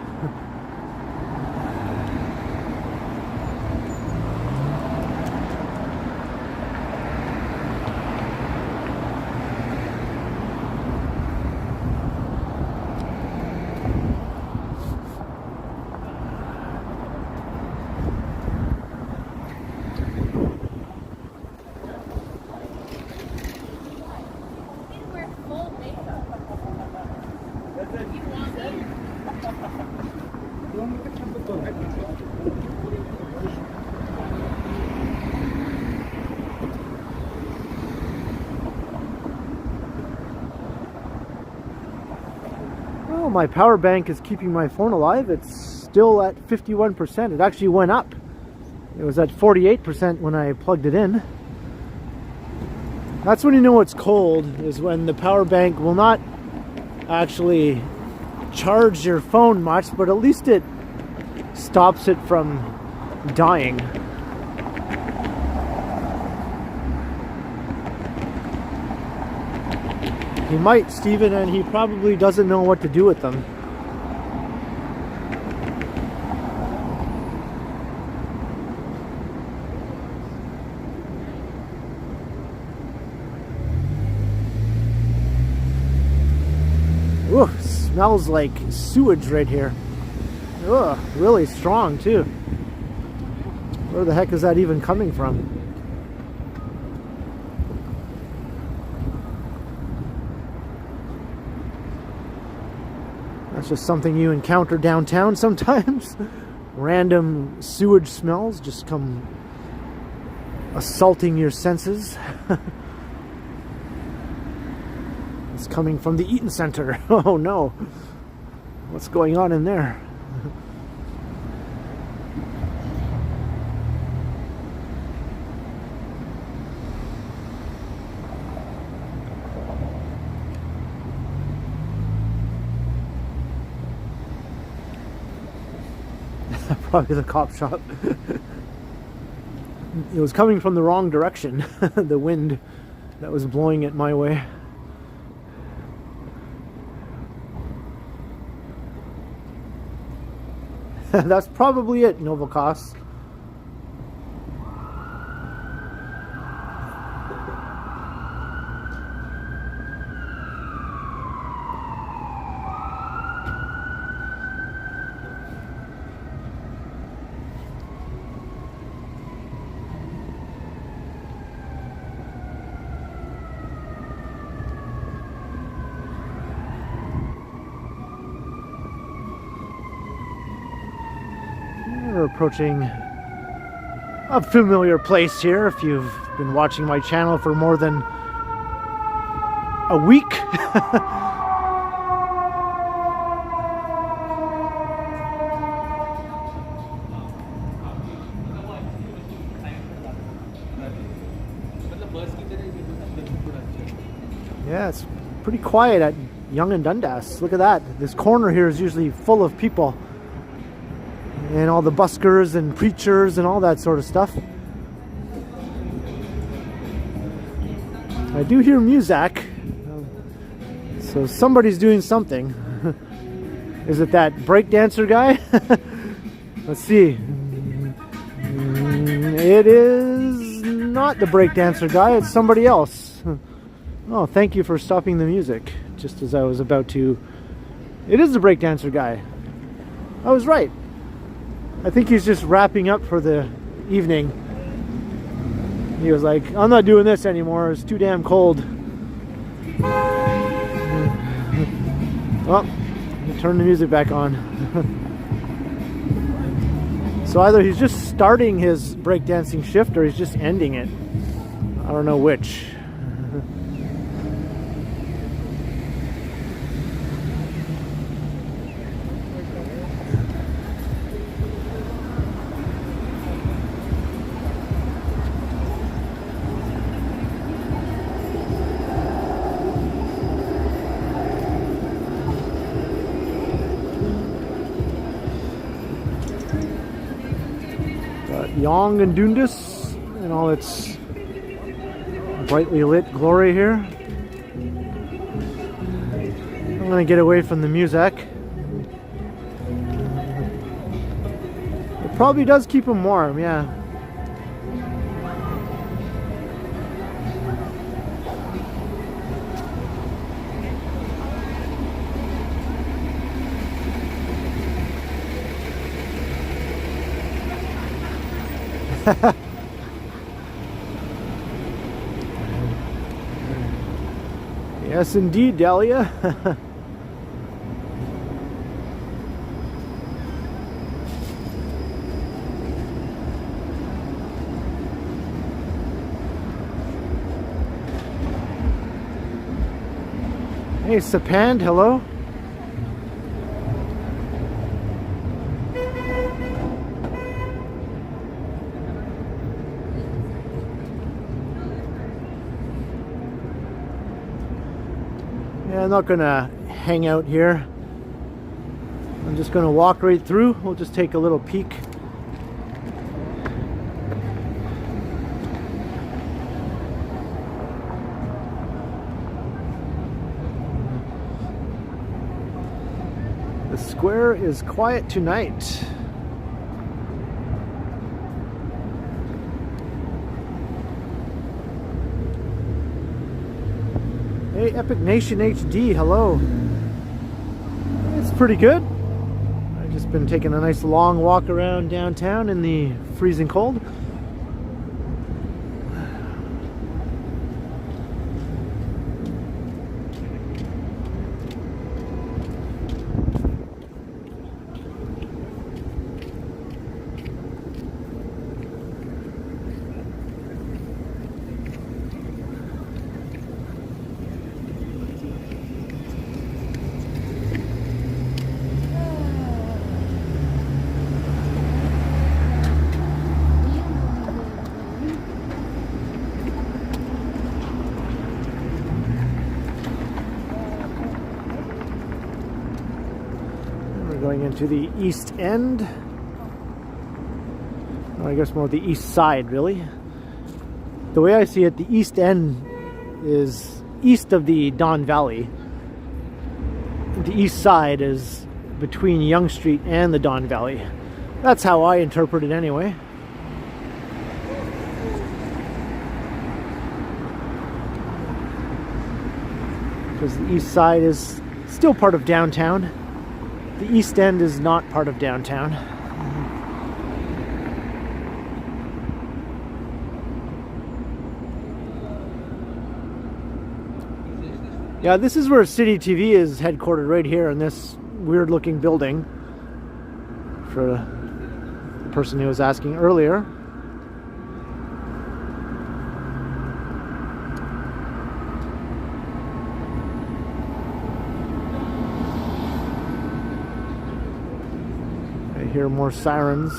Well, my power bank is keeping my phone alive. It's still at 51%. It actually went up. It was at 48% when I plugged it in. That's when you know it's cold, is when the power bank will not actually charge your phone much, but at least it stops it from dying. He might, Steven, and he probably doesn't know what to do with them. Ooh, smells like sewage right here. Ugh, really strong too. Where the heck is that even coming from? That's just something you encounter downtown sometimes. Random sewage smells just come assaulting your senses. It's coming from the Eaton Center. Oh no. What's going on in there? Probably the cop shop. It was coming from the wrong direction. The wind that was blowing it my way. That's probably it, Novakos. We're approaching a familiar place here if you've been watching my channel for more than a week. Yeah, it's pretty quiet at Yonge and Dundas. Look at that. This corner here is usually full of people. And all the buskers and preachers and all that sort of stuff. I do hear music. So somebody's doing something. Is it that breakdancer guy? Let's see. It is not the breakdancer guy, it's somebody else. Oh, thank you for stopping the music. Just as I was about to... It is the breakdancer guy. I was right. I think he's just wrapping up for the evening. He was like, I'm not doing this anymore, it's too damn cold. Well, turn the music back on. So either he's just starting his breakdancing shift or he's just ending it. I don't know which. Yonge and Dundas in all its brightly lit glory here. I'm gonna get away from the music. It probably does keep him warm, yeah. Yes, indeed, Dahlia. Hey, Sapand, hello. I'm not gonna hang out here. I'm just gonna walk right through. We'll just take a little peek. The square is quiet tonight. Hey, Epic Nation HD, hello. It's pretty good. I Just been taking a nice long walk around downtown in the freezing cold. Going into the East End, or I guess more the East Side, really. The way I see it, the East End is east of the Don Valley. The East Side is between Yonge Street and the Don Valley. That's how I interpret it anyway. Because the East Side is still part of downtown. The East End is not part of downtown. Yeah, this is where City TV is headquartered, right here in this weird looking building, for the person who was asking earlier. I hear more sirens.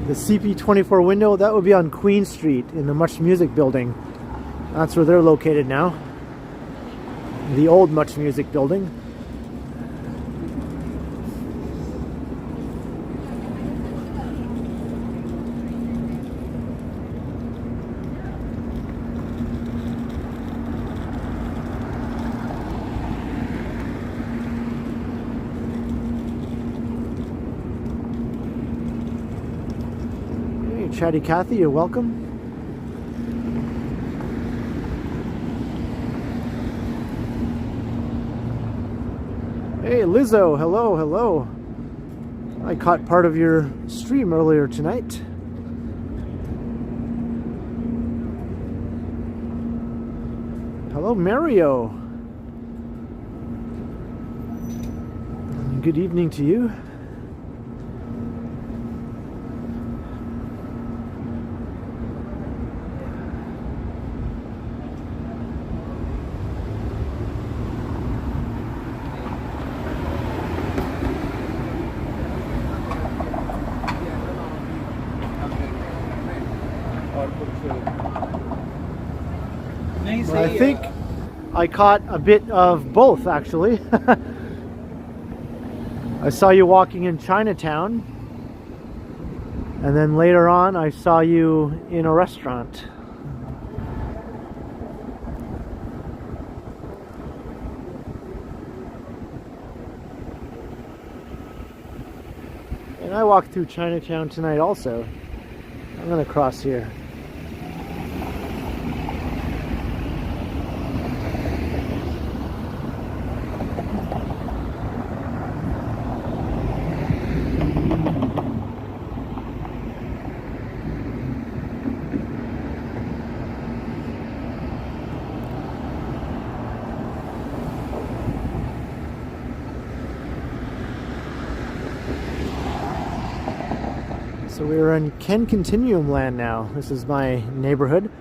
The CP24 window, that would be on Queen Street in the Much Music building. That's where they're located now. The old Much Music building. Chatty Cathy, you're welcome. Hey Lizzo, hello, hello. I caught part of your stream earlier tonight. Hello Mario. Good evening to you. I think I caught a bit of both, actually. I saw you walking in Chinatown, and then later on I saw you in a restaurant. And I walked through Chinatown tonight also. I'm gonna cross here. So we're in Ken Continuum land now. This is my neighborhood.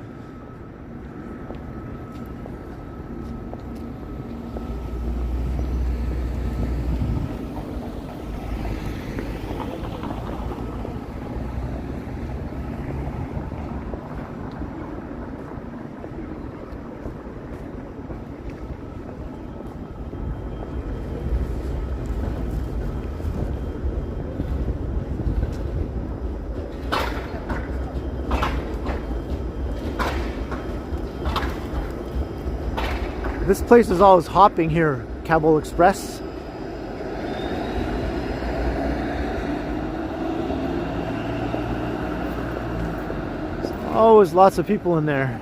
This place is always hopping here, Cable Express. There's always lots of people in there.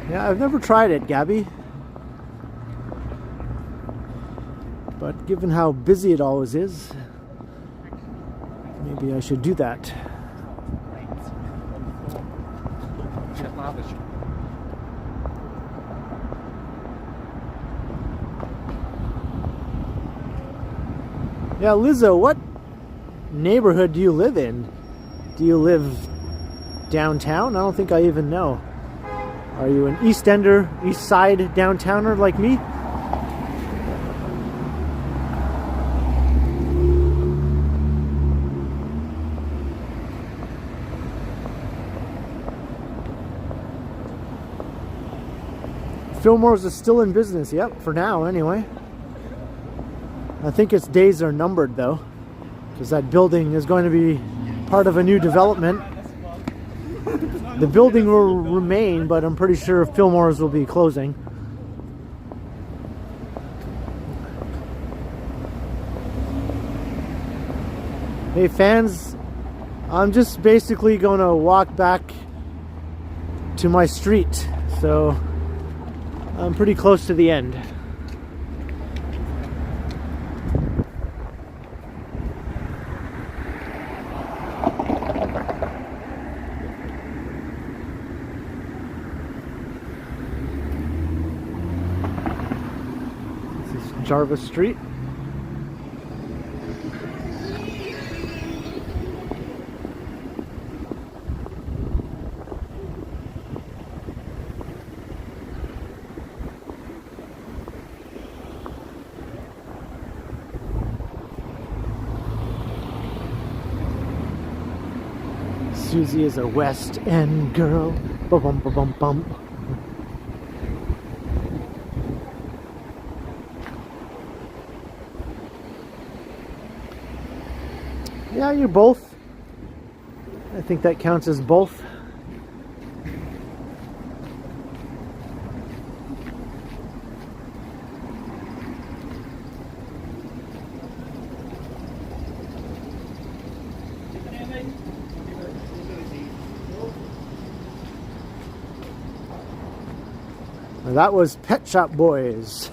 Yeah, I've never tried it, Gabby. But given how busy it always is, maybe I should do that. Yeah, Lizzo, what neighborhood do you live in? Do you live downtown? I don't think I even know. Are you an East Ender, East Side downtowner like me? Fillmore's is still in business, yep, for now anyway. I think its days are numbered though, because that building is going to be part of a new development. The building will remain, but I'm pretty sure Fillmore's will be closing. Hey fans, I'm just basically going to walk back to my street, so I'm pretty close to the end. Jarvis Street. Susie is a West End girl. Bum bum bum bum. Yeah, you're both. I think that counts as both. Now that was Pet Shop Boys.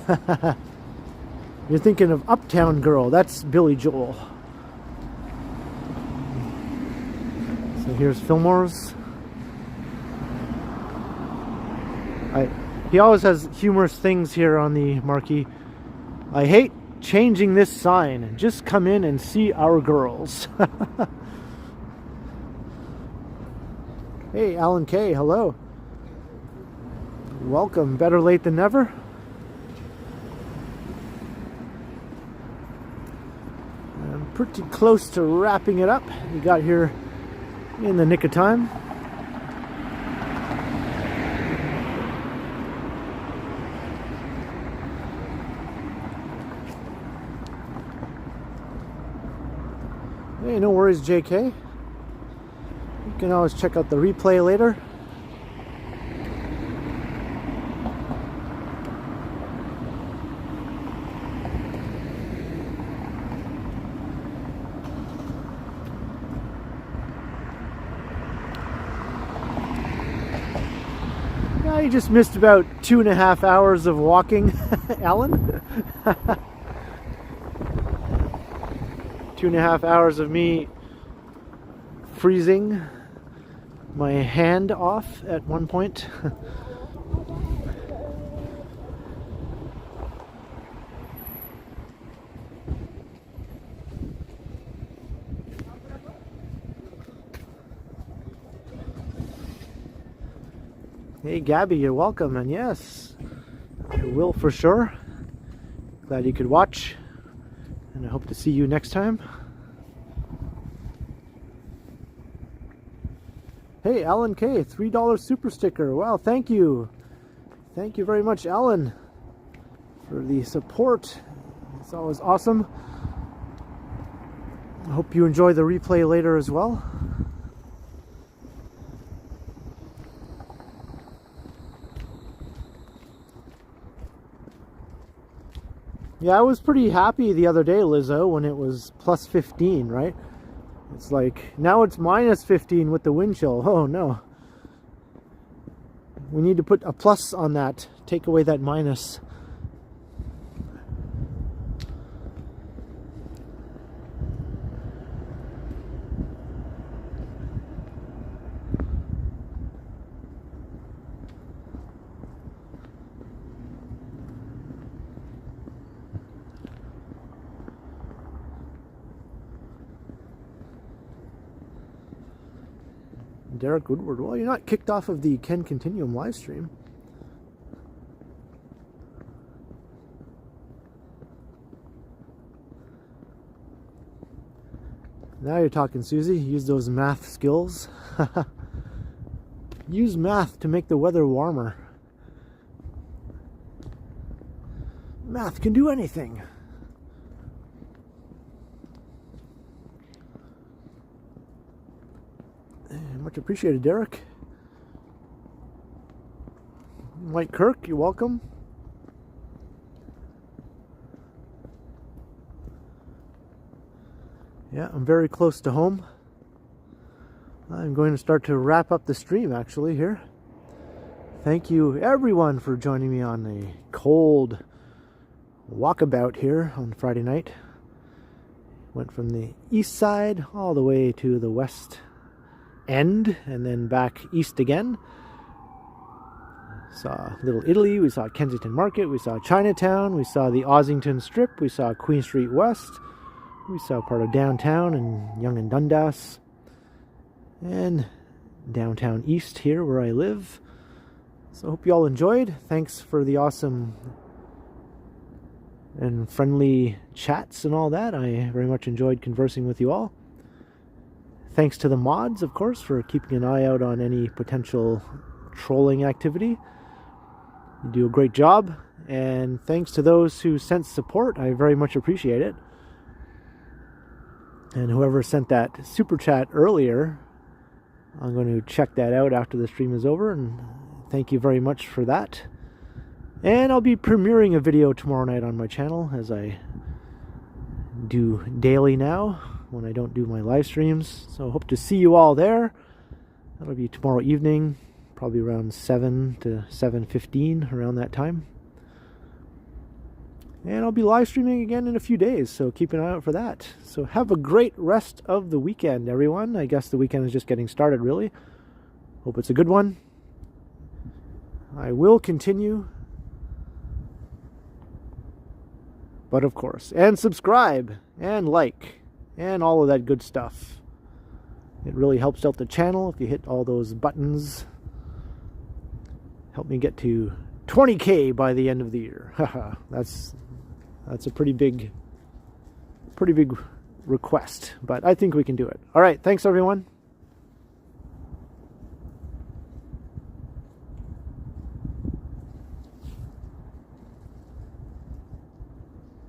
You're thinking of Uptown Girl. That's Billy Joel. So here's Fillmore's. He always has humorous things here on the marquee. I hate changing this sign. Just come in and see our girls. Hey, Alan K. Hello. Welcome. Better late than never. I'm pretty close to wrapping it up. We got here in the nick of time. Hey, no worries, JK. You can always check out the replay later. You just missed about 2.5 hours of walking, Alan. 2.5 hours of me freezing my hand off at one point. Hey Gabby, you're welcome, and yes, I will for sure. Glad you could watch. And I hope to see you next time. Hey, Alan K, $3 super sticker. Wow, thank you. Thank you very much, Alan, for the support. It's always awesome. I hope you enjoy the replay later as well. Yeah, I was pretty happy the other day, Lizzo, when it was plus 15, right? It's like, now it's minus 15 with the wind chill. Oh no. We need to put a plus on that. Take away that minus. Derek Woodward, well, you're not kicked off of the Ken Continuum live stream. Now you're talking, Susie. Use those math skills. Use math to make the weather warmer. Math can do anything. Much appreciated, Derek. Mike Kirk, you're welcome. Yeah, I'm very close to home. I'm going to start to wrap up the stream actually here. Thank you everyone for joining me on a cold walkabout here on Friday night. Went from the east side all the way to the west end and then back east again. Saw Little Italy, we saw Kensington Market, we saw Chinatown, we saw the Ossington Strip, we saw Queen Street West, we saw part of downtown and Yonge and Dundas, and downtown east here where I live. So I hope you all enjoyed. Thanks for the awesome and friendly chats and all that. I very much enjoyed conversing with you all. Thanks to the mods, of course, for keeping an eye out on any potential trolling activity. You do a great job. And thanks to those who sent support. I very much appreciate it. And whoever sent that super chat earlier, I'm going to check that out after the stream is over. And thank you very much for that. And I'll be premiering a video tomorrow night on my channel, as I do daily now when I don't do my live streams. So hope to see you all there. That'll be tomorrow evening, probably around 7 to 7:15, around that time. And I'll be live streaming again in a few days, so keep an eye out for that. So have a great rest of the weekend, everyone. I guess the weekend is just getting started, really. Hope it's a good one. I will continue. But of course, and subscribe, and like, and all of that good stuff. It really helps out the channel if you hit all those buttons. Help me get to 20K by the end of the year. That's a pretty big request, but I think we can do it. All right, thanks everyone.